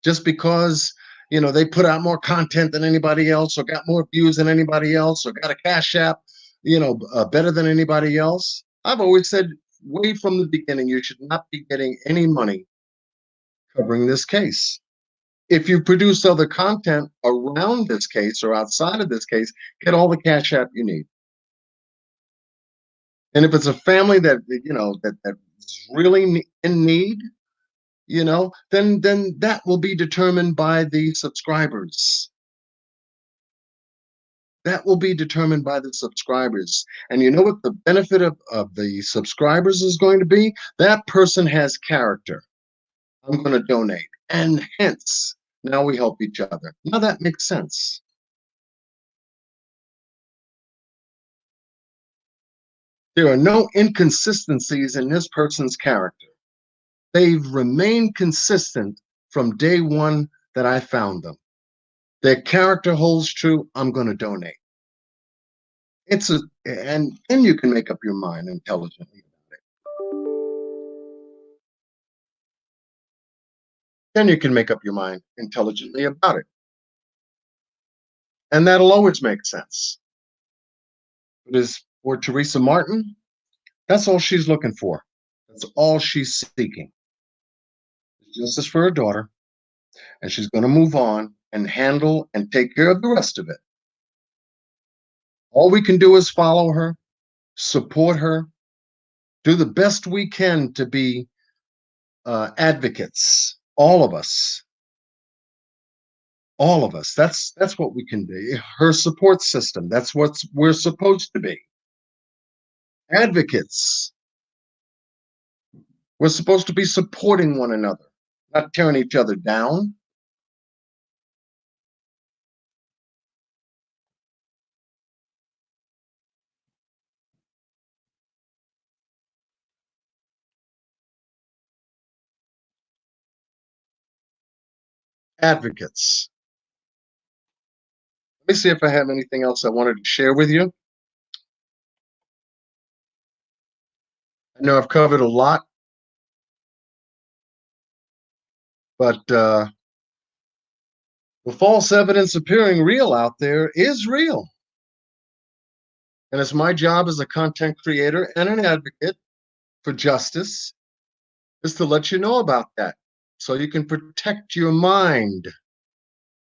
just because, they put out more content than anybody else or got more views than anybody else or got a cash app, better than anybody else. I've always said way from the beginning, you should not be getting any money covering this case. If you produce other content around this case or outside of this case, get all the cash app you need. And if it's a family that, that's really in need, then that will be determined by the subscribers. That will be determined by the subscribers. And you know what the benefit of the subscribers is going to be? That person has character. I'm going to donate. And hence, now we help each other. Now that makes sense. There are no inconsistencies in this person's character. They've remained consistent from day one that I found them. Their character holds true. I'm going to donate. And then you can make up your mind intelligently about it. Then you can make up your mind intelligently about it. And that'll always make sense. But as for Teresa Martin, that's all she's looking for. That's all she's seeking. Justice for her daughter. And she's going to move on and handle and take care of the rest of it. All we can do is follow her, support her, do the best we can to be advocates, all of us. All of us. That's what we can be. Her support system. That's what we're supposed to be. Advocates. We're supposed to be supporting one another, not tearing each other down. Advocates. Let me see if I have anything else I wanted to share with you. I know I've covered a lot, but the false evidence appearing real out there is real. And it's my job as a content creator and an advocate for justice is to let you know about that so you can protect your mind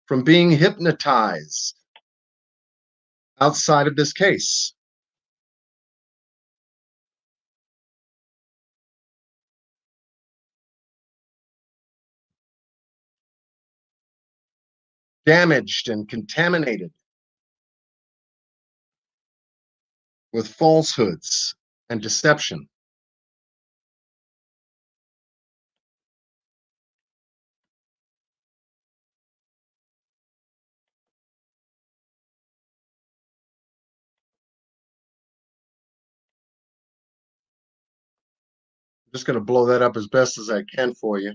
from being hypnotized outside of this case. Damaged and contaminated with falsehoods and deception. I'm just going to blow that up as best as I can for you.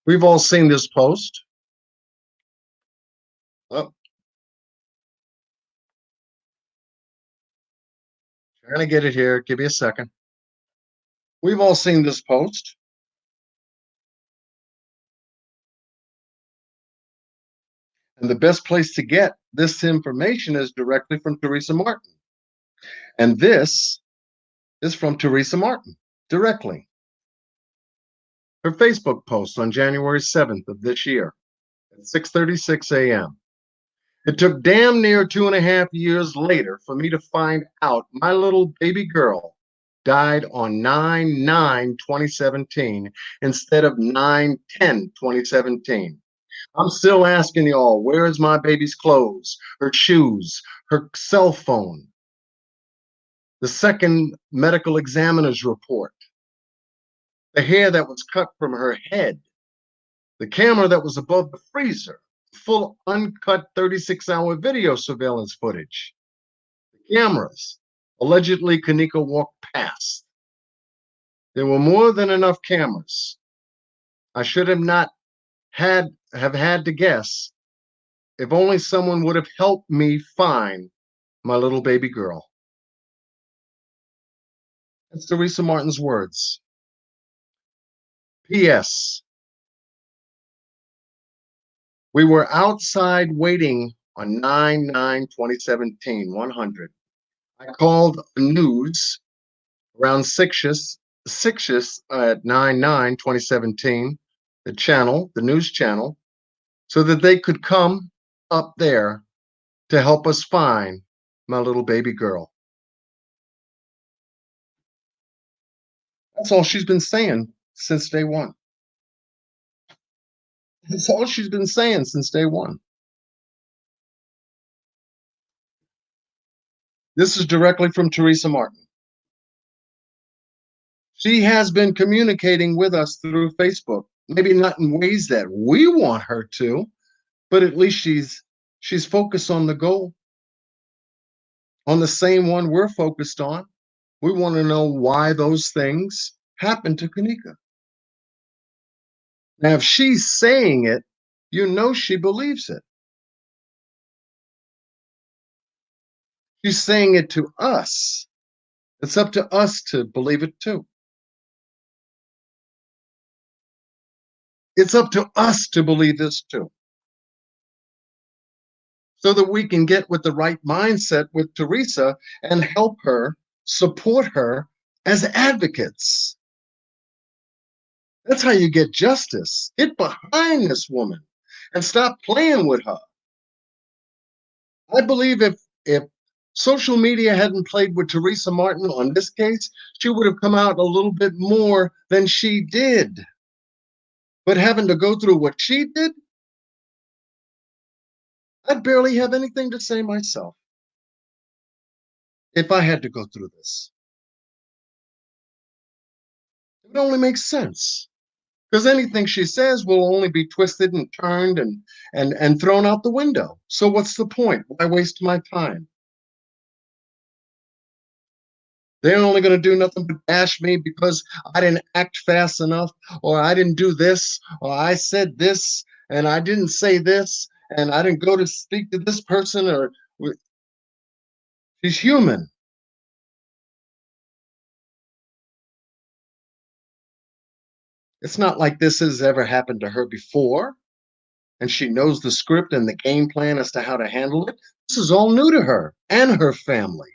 We've all seen this post. Oh, trying to get it here. Give me a second. We've all seen this post. And the best place to get this information is directly from Teresa Martin. And this is from Teresa Martin directly. Her Facebook post on January 7th of this year at 6:36 a.m. It took damn near 2.5 years later for me to find out my little baby girl died on 9/9/2017 instead of 9/10/2017. I'm still asking y'all, where's my baby's clothes, her shoes, her cell phone, the second medical examiner's report, the hair that was cut from her head, the camera that was above the freezer, full uncut 36-hour video surveillance footage, the cameras allegedly Kenneka walked past. There were more than enough cameras. I should have not have had to guess. If only someone would have helped me find my little baby girl. That's Teresa Martin's words. P.S. We were outside waiting on 9/9/2017, 100. I called the news around 6ish at 9/9/2017, the channel, the news channel, so that they could come up there to help us find my little baby girl. That's all she's been saying since day one. That's all she's been saying since day one. This is directly from Teresa Martin. She has been communicating with us through Facebook, maybe not in ways that we want her to, but at least she's focused on the goal, on the same one we're focused on. We want to know why those things happened to Kenneka. Now, if she's saying it, you know she believes it. She's saying it to us. It's up to us to believe it too. It's up to us to believe this too. So that we can get with the right mindset with Teresa and help her, support her as advocates. That's how you get justice. Get behind this woman and stop playing with her. I believe if social media hadn't played with Teresa Martin on this case, she would have come out a little bit more than she did. But having to go through what she did, I'd barely have anything to say myself if I had to go through this. It only makes sense. Because anything she says will only be twisted and turned and thrown out the window. So what's the point? Why waste my time? They're only going to do nothing but bash me because I didn't act fast enough, or I didn't do this, or I said this, and I didn't say this, and I didn't go to speak to this person, or she's human. It's not like this has ever happened to her before. and she knows the script and the game plan as to how to handle it. This is all new to her and her family.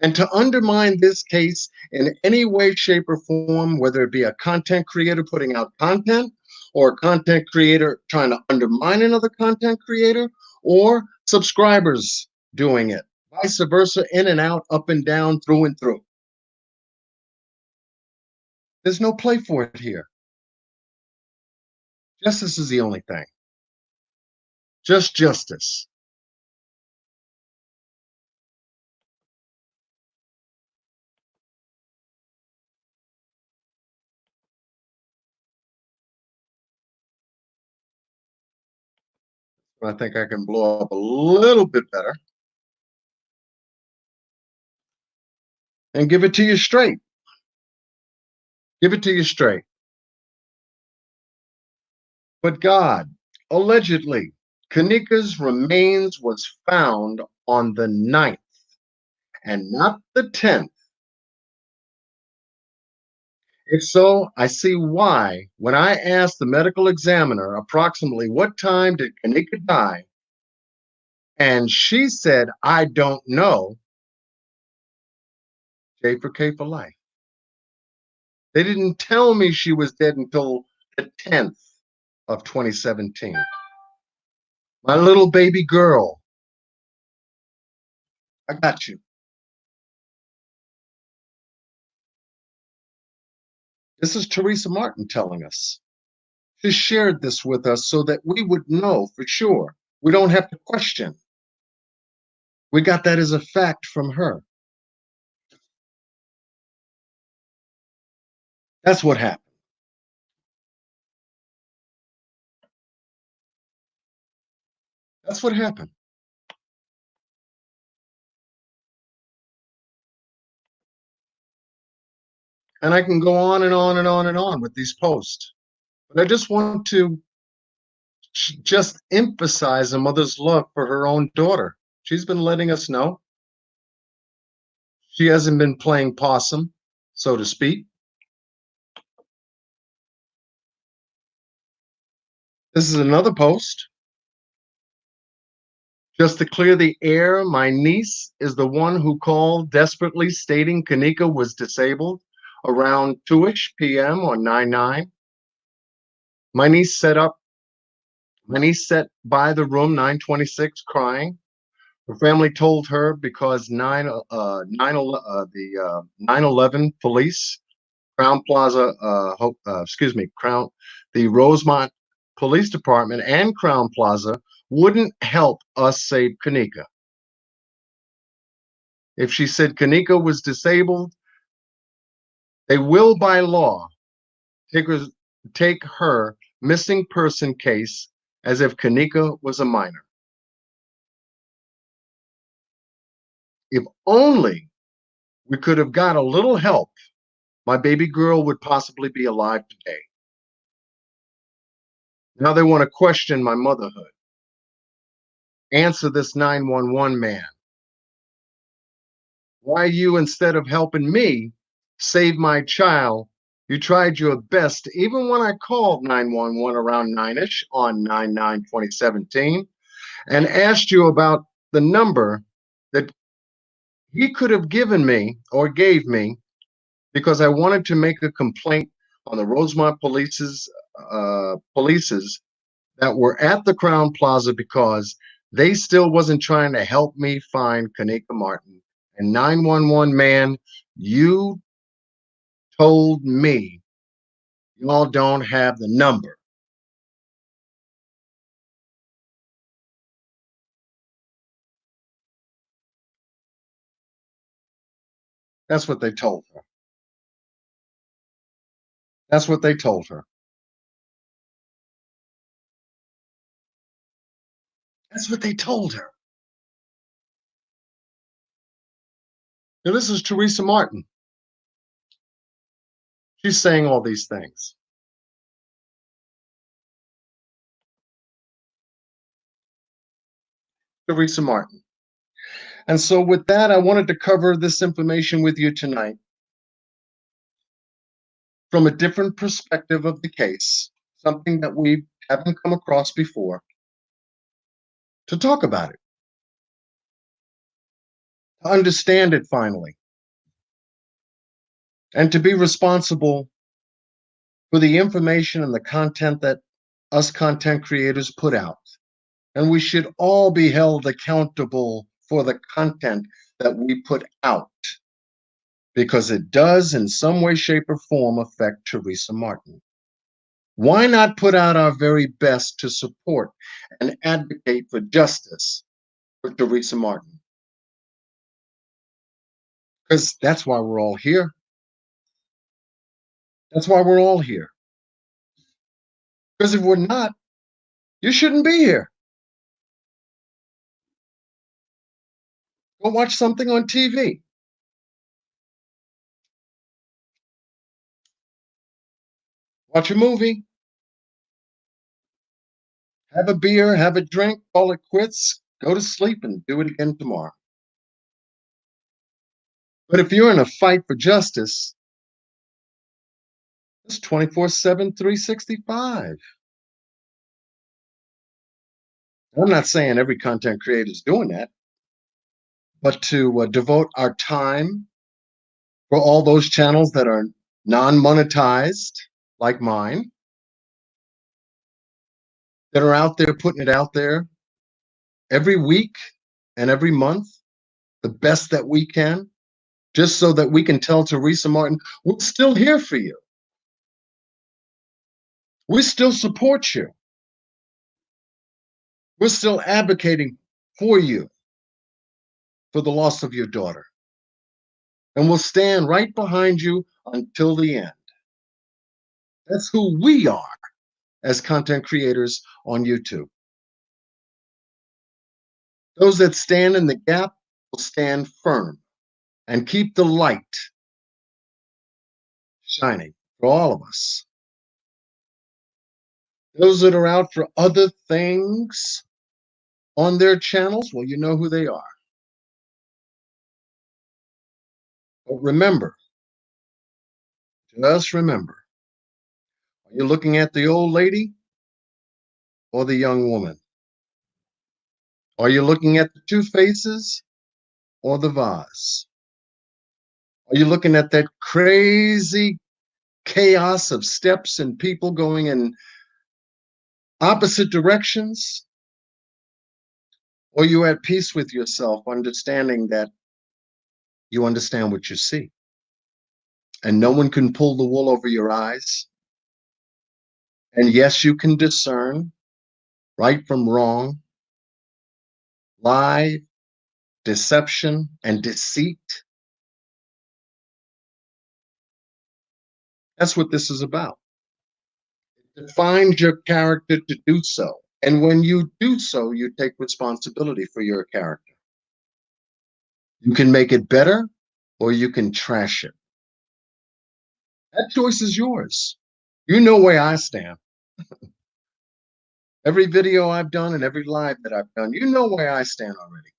And to undermine this case in any way, shape, or form, whether it be a content creator putting out content, or a content creator trying to undermine another content creator, or subscribers doing it, vice versa, in and out, up and down, through and through. There's no play for it here. Justice is the only thing. Just justice. I think I can blow up a little bit better and give it to you straight. Give it to you straight. But God, allegedly, Kenneka's remains was found on the 9th and not the 10th. If so, I see why when I asked the medical examiner approximately what time did Kenneka die, and she said, I don't know, J for K for life. They didn't tell me she was dead until the 10th of 2017. My little baby girl. I got you. This is Teresa Martin telling us. She shared this with us so that we would know for sure. We don't have to question. We got that as a fact from her. That's what happened. That's what happened. And I can go on and on and on and on with these posts. But I just want to just emphasize a mother's love for her own daughter. She's been letting us know. She hasn't been playing possum, so to speak. This is another post. Just to clear the air, my niece is the one who called desperately stating Kenneka was disabled around 2-ish p.m. on 9/9. My niece sat by the room 9/26 crying. Her family told her because 9/11 police, Crowne Plaza, the Rosemont Police Department and Crowne Plaza wouldn't help us save Kenneka. If she said Kenneka was disabled, they will by law take her missing person case as if Kenneka was a minor. If only we could have got a little help, my baby girl would possibly be alive today. Now they want to question my motherhood. Answer this 911 man. Why you, instead of helping me save my child, you tried your best, even when I called 911 around 9-ish on 9/9/2017 and asked you about the number that he could have given me or gave me because I wanted to make a complaint on the Rosemont polices that were at the Crowne Plaza because they still wasn't trying to help me find Kenneka Martin. And 911 man, you told me y'all don't have the number. That's what they told her. That's what they told her. That's what they told her. Now, this is Teresa Martin. She's saying all these things. Teresa Martin. And so with that, I wanted to cover this information with you tonight from a different perspective of the case, something that we haven't come across before, to talk about it, to understand it finally, and to be responsible for the information and the content that us content creators put out. And we should all be held accountable for the content that we put out, because it does in some way, shape, or form affect Teresa Martin. Why not put out our very best to support and advocate for justice for Teresa Martin? Because that's why we're all here. That's why we're all here. Because if we're not, you shouldn't be here. Go watch something on TV. Watch a movie. Have a beer, have a drink, call it quits, go to sleep, and do it again tomorrow. But if you're in a fight for justice, it's 24/7, 365. I'm not saying every content creator is doing that, but to devote our time for all those channels that are non-monetized, like mine, that are out there putting it out there every week and every month, the best that we can, just so that we can tell Teresa Martin, we're still here for you. We still support you. We're still advocating for you for the loss of your daughter. And we'll stand right behind you until the end. That's who we are as content creators on YouTube. Those that stand in the gap will stand firm and keep the light shining for all of us. Those that are out for other things on their channels, well, you know who they are. But remember, just remember, are you looking at the old lady or the young woman? Are you looking at the two faces or the vase? Are you looking at that crazy chaos of steps and people going in opposite directions? Or are you at peace with yourself, understanding that you understand what you see? And no one can pull the wool over your eyes. And yes, you can discern right from wrong, lie, deception, and deceit. That's what this is about. Define your character to do so. And when you do so, you take responsibility for your character. You can make it better or you can trash it. That choice is yours. You know where I stand. Every video I've done and every live that I've done, you know where I stand already.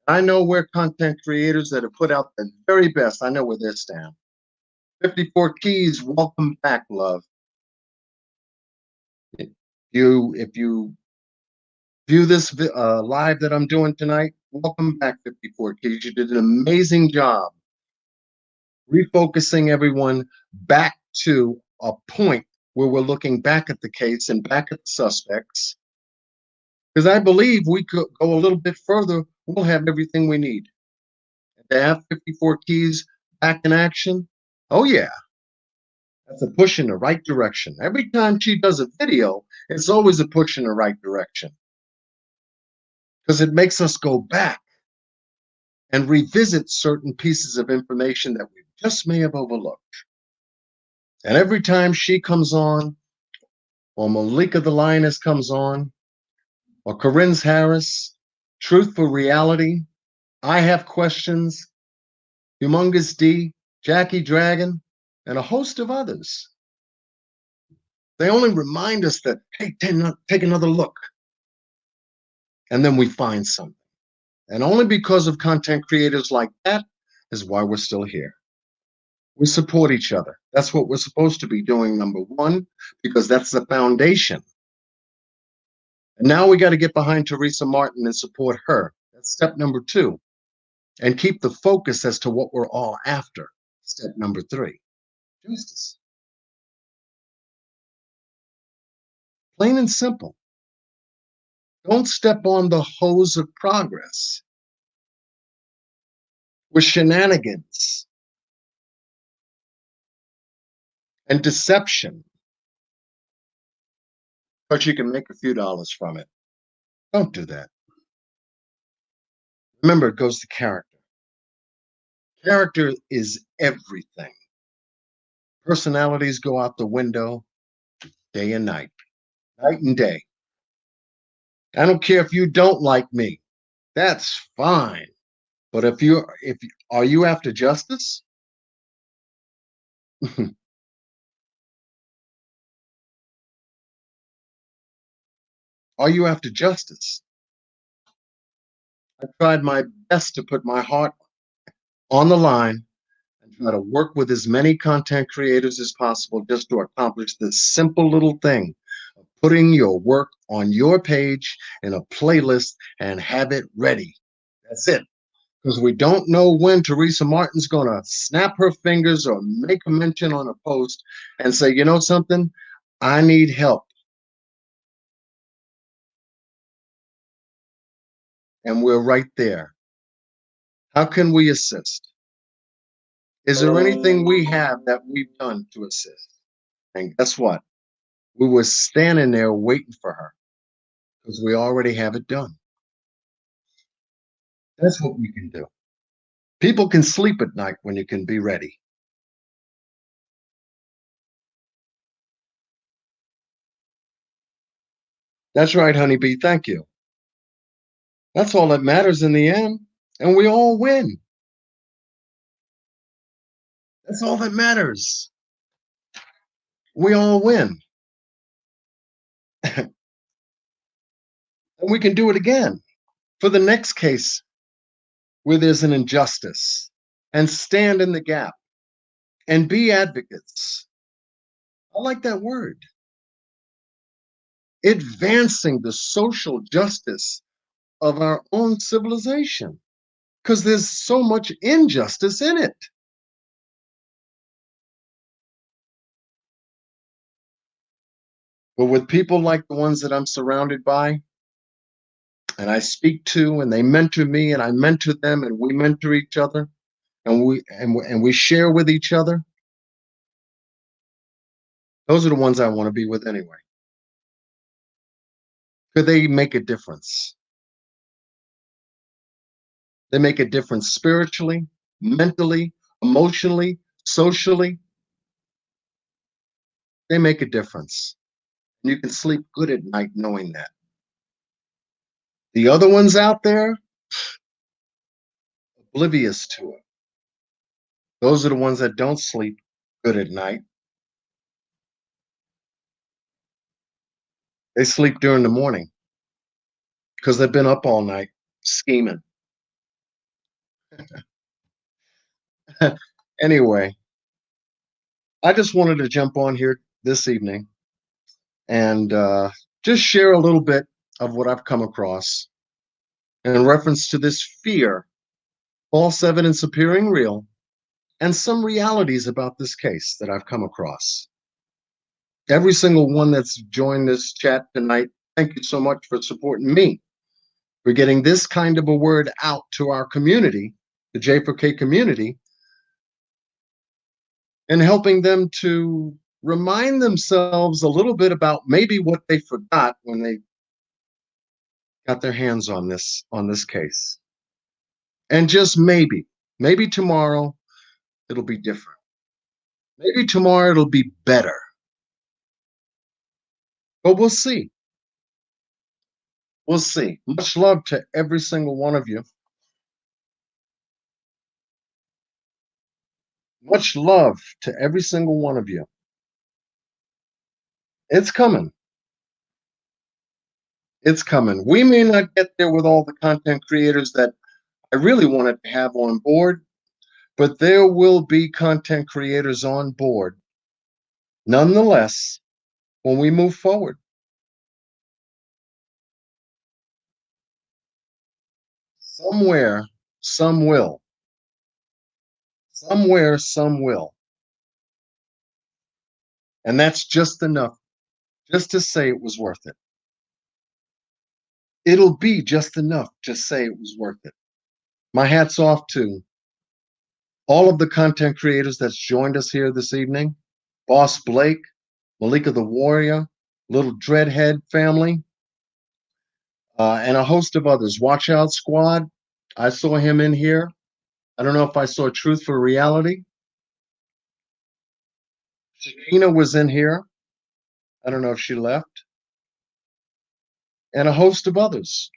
I know where content creators that have put out the very best, I know where they stand. 54 Keys, welcome back, love. If you view this live that I'm doing tonight, welcome back, 54 Keys. You did an amazing job refocusing everyone back to a point where we're looking back at the case and back at the suspects. Because I believe we could go a little bit further, we'll have everything we need. To have 54 Keys back in action, oh yeah, that's a push in the right direction. Every time she does a video, it's always a push in the right direction. Because it makes us go back and revisit certain pieces of information that we just may have overlooked. And every time she comes on, or Malika the Lioness comes on, or Corinne Harris, Truth for Reality, I Have Questions, Humongous D, Jackie Dragon, and a host of others, they only remind us that, hey, take another look. And then we find something. And only because of content creators like that is why we're still here. We support each other. That's what we're supposed to be doing, number one, because that's the foundation And now we got to get behind Teresa Martin and support her. That's step number 2. And keep the focus as to what we're all after. Step number 3, justice. Plain and simple. Don't step on the hose of progress with shenanigans and deception, but you can make a few dollars from it. Don't do that. Remember, it goes to character. Character is everything. Personalities go out the window day and night and day. I don't care if you don't like me. That's fine. But are you after justice? Are you after justice? I tried my best to put my heart on the line and try to work with as many content creators as possible just to accomplish this simple little thing of putting your work on your page in a playlist and have it ready. That's it. Because we don't know when Teresa Martin's going to snap her fingers or make a mention on a post and say, you know something, I need help. And we're right there. How can we assist? Is there anything we have that we've done to assist? And guess what? We were standing there waiting for her because we already have it done. That's what we can do. People can sleep at night when you can be ready. That's right, honeybee. Thank you. That's all that matters in the end. And we all win. That's all that matters. We all win. And we can do it again for the next case where there's an injustice, and stand in the gap and be advocates. I like that word. Advancing the social justice of our own civilization, because there's so much injustice in it. But with people like the ones that I'm surrounded by, and I speak to, and they mentor me, and I mentor them, and we mentor each other, and we share with each other. Those are the ones I want to be with anyway. Because they make a difference. They make a difference spiritually, mentally, emotionally, socially. They make a difference. And you can sleep good at night knowing that. The other ones out there, oblivious to it. Those are the ones that don't sleep good at night. They sleep during the morning because they've been up all night scheming. Anyway, I just wanted to jump on here this evening and just share a little bit of what I've come across in reference to this fear, false evidence appearing real, and some realities about this case that I've come across. Every single one that's joined this chat tonight, thank you so much for supporting me, for getting this kind of a word out to our community, the J4K community, and helping them to remind themselves a little bit about maybe what they forgot when they got their hands on this case. And just maybe tomorrow it'll be different. Maybe tomorrow it'll be better. But we'll see. We'll see. Much love to every single one of you. Much love to every single one of you. It's coming. It's coming. We may not get there with all the content creators that I really wanted to have on board, but there will be content creators on board nonetheless when we move forward. Somewhere, some will. Somewhere, some will. And that's just enough, just to say it was worth it. It'll be just enough to say it was worth it. My hat's off to all of the content creators that's joined us here this evening. Boss Blake, Malika the Warrior, Little Dreadhead family, and a host of others. Watch Out Squad, I saw him in here. I don't know if I saw Truth for Reality. Shakina was in here. I don't know if she left. And a host of others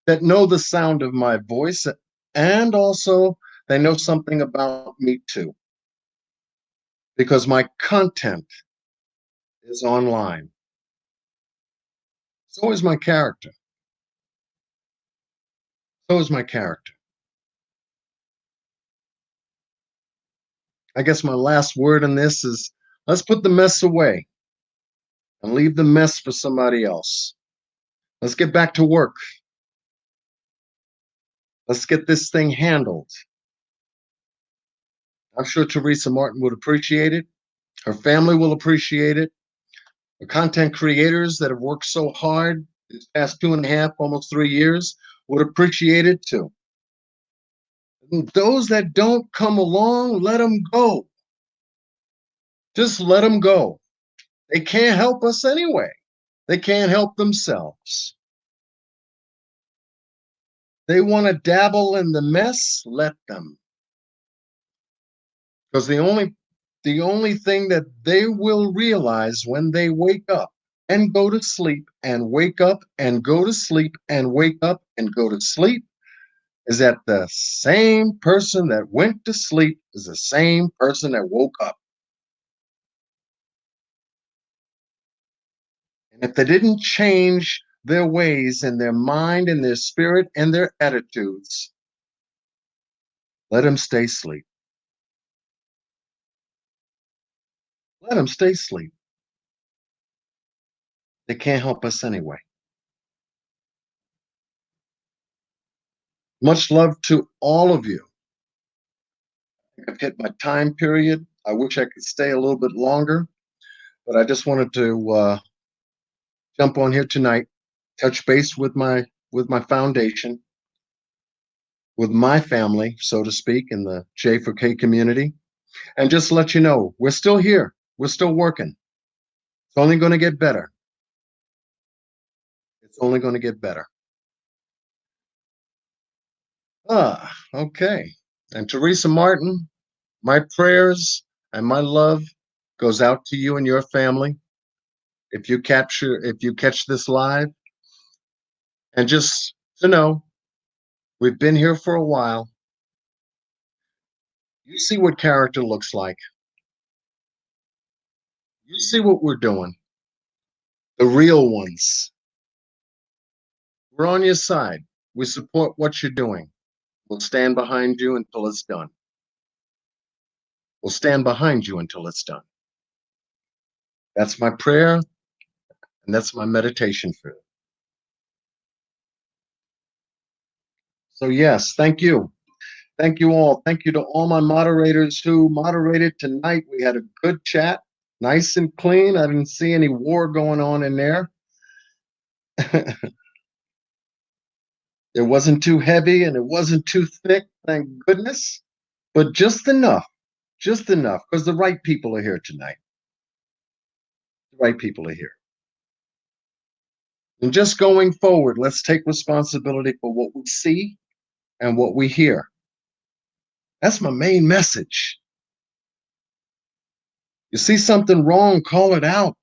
that know the sound of my voice, and also they know something about me too, because my content is online. So is my character. So is my character. I guess my last word on this is, let's put the mess away and leave the mess for somebody else. Let's get back to work. Let's get this thing handled. I'm sure Teresa Martin would appreciate it. Her family will appreciate it. The content creators that have worked so hard these past 2.5, almost 3 years would appreciate it too. And those that don't come along, let them go. Just let them go. They can't help us anyway. They can't help themselves. They want to dabble in the mess, let them. Because the only thing that they will realize when they wake up and go to sleep and wake up and go to sleep and wake up and go to sleep is that the same person that went to sleep is the same person that woke up. And if they didn't change their ways and their mind and their spirit and their attitudes, let them stay asleep. Let them stay asleep. They can't help us anyway. Much love to all of you. I've hit my time period. I wish I could stay a little bit longer, but I just wanted to jump on here tonight, touch base with my foundation, with my family, so to speak, in the J4K community, and just let you know we're still here. We're still working. It's only going to get better. It's only going to get better. Okay. And Teresa Martin, my prayers and my love goes out to you and your family. If you catch this live, and just to know, we've been here for a while. You see what character looks like. You see what we're doing. The real ones. We're on your side. We support what you're doing. We'll stand behind you until it's done. We'll stand behind you until it's done. That's my prayer, and that's my meditation for you. So yes, thank you. Thank you all. Thank you to all my moderators who moderated tonight. We had a good chat, nice and clean. I didn't see any war going on in there. It wasn't too heavy and it wasn't too thick, thank goodness, but just enough, because the right people are here tonight. The right people are here. And just going forward, let's take responsibility for what we see and what we hear. That's my main message. You see something wrong, call it out.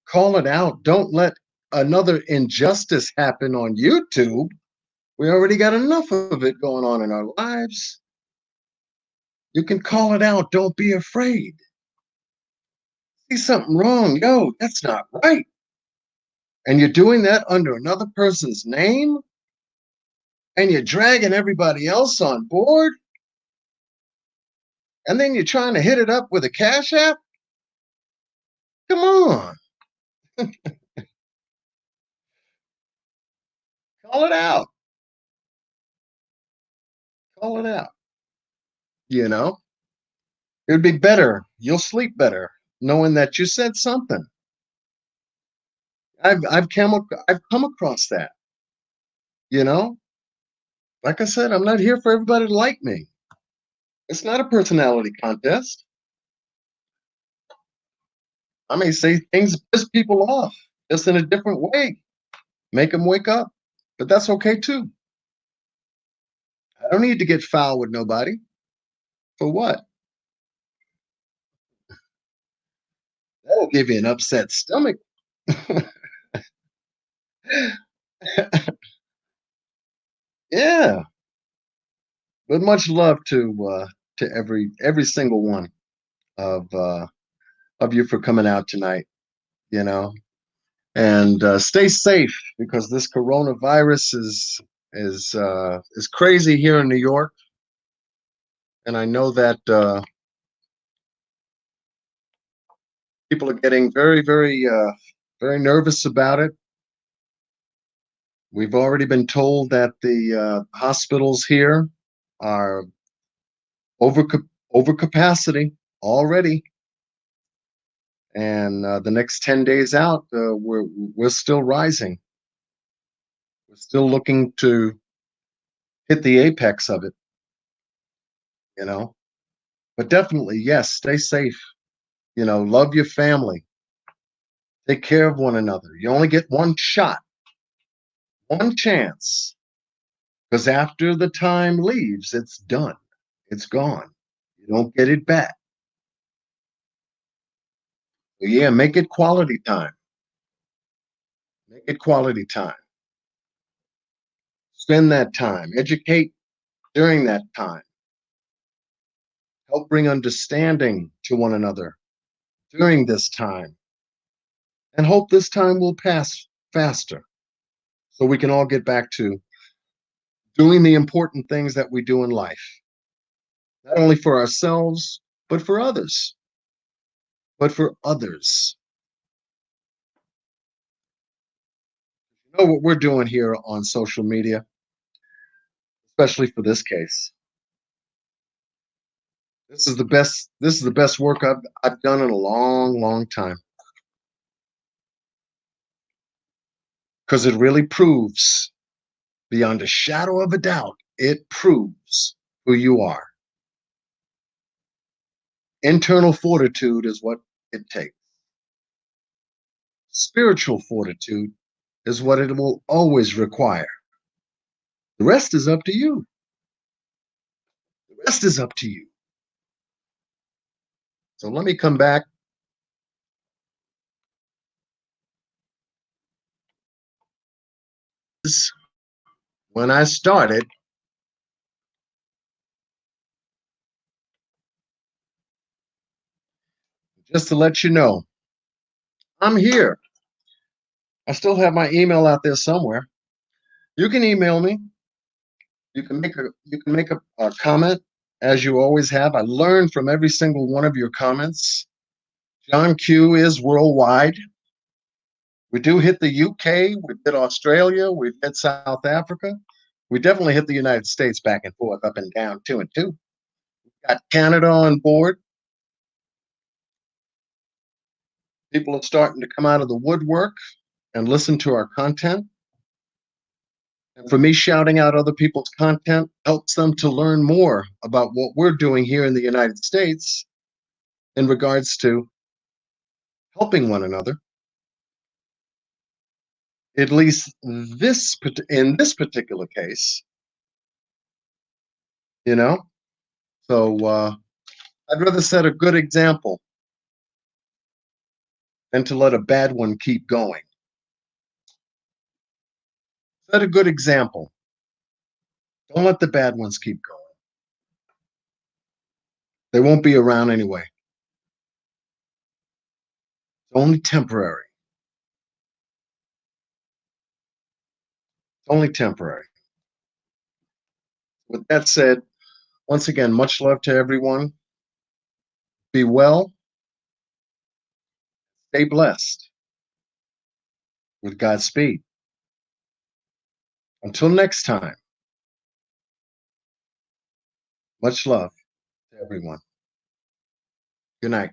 Call it out. Don't let another injustice happen on YouTube. We already got enough of it going on in our lives. You can call it out. Don't be afraid. See something wrong. Yo, that's not right. And you're doing that under another person's name? And you're dragging everybody else on board? And then you're trying to hit it up with a Cash App? Come on. Call it out. Call it out. You know, it would be better. You'll sleep better knowing that you said something. I've come across that. You know, like I said, I'm not here for everybody to like me. It's not a personality contest. I may say things that piss people off, just in a different way, make them wake up. But that's okay too. I don't need to get foul with nobody. For what? That'll give you an upset stomach. Yeah. But much love to every single one of you for coming out tonight, you know. And stay safe, because this coronavirus is crazy here in New York. And I know that people are getting very nervous about it. We've already been told that the hospitals here are over capacity already, and the next 10 days out, we're still rising. We're still looking to hit the apex of it, you know. But definitely, yes, stay safe. You know, love your family. Take care of one another. You only get one shot, one chance, because after the time leaves, it's done. It's gone. You don't get it back. So yeah, make it quality time. Make it quality time. Spend that time. Educate during that time. Help bring understanding to one another during this time. And hope this time will pass faster, so we can all get back to doing the important things that we do in life. Not only for ourselves, but for others. But for others. You know what we're doing here on social media, especially for this case. This is the best work I've done in a long time. Because it really proves, beyond a shadow of a doubt, it proves who you are. Internal fortitude is what it takes. Spiritual fortitude is what it will always require. The rest is up to you. The rest is up to you. So let me come back. When I started, just to let you know, I'm here. I still have my email out there somewhere. You can email me. You can make a comment, as you always have. I learn from every single one of your comments. John Q is worldwide. We do hit the UK, we hit Australia, we've hit South Africa. We definitely hit the United States back and forth, up and down, 2 and 2. We've got Canada on board. People are starting to come out of the woodwork and listen to our content. And for me, shouting out other people's content helps them to learn more about what we're doing here in the United States in regards to helping one another. At least in this particular case, you know. So I'd rather set a good example than to let a bad one keep going. Set a good example. Don't let the bad ones keep going. They won't be around anyway. It's only temporary. It's only temporary. With that said, once again, much love to everyone. Be well. Stay blessed. With Godspeed. Until next time. Much love to everyone. Good night.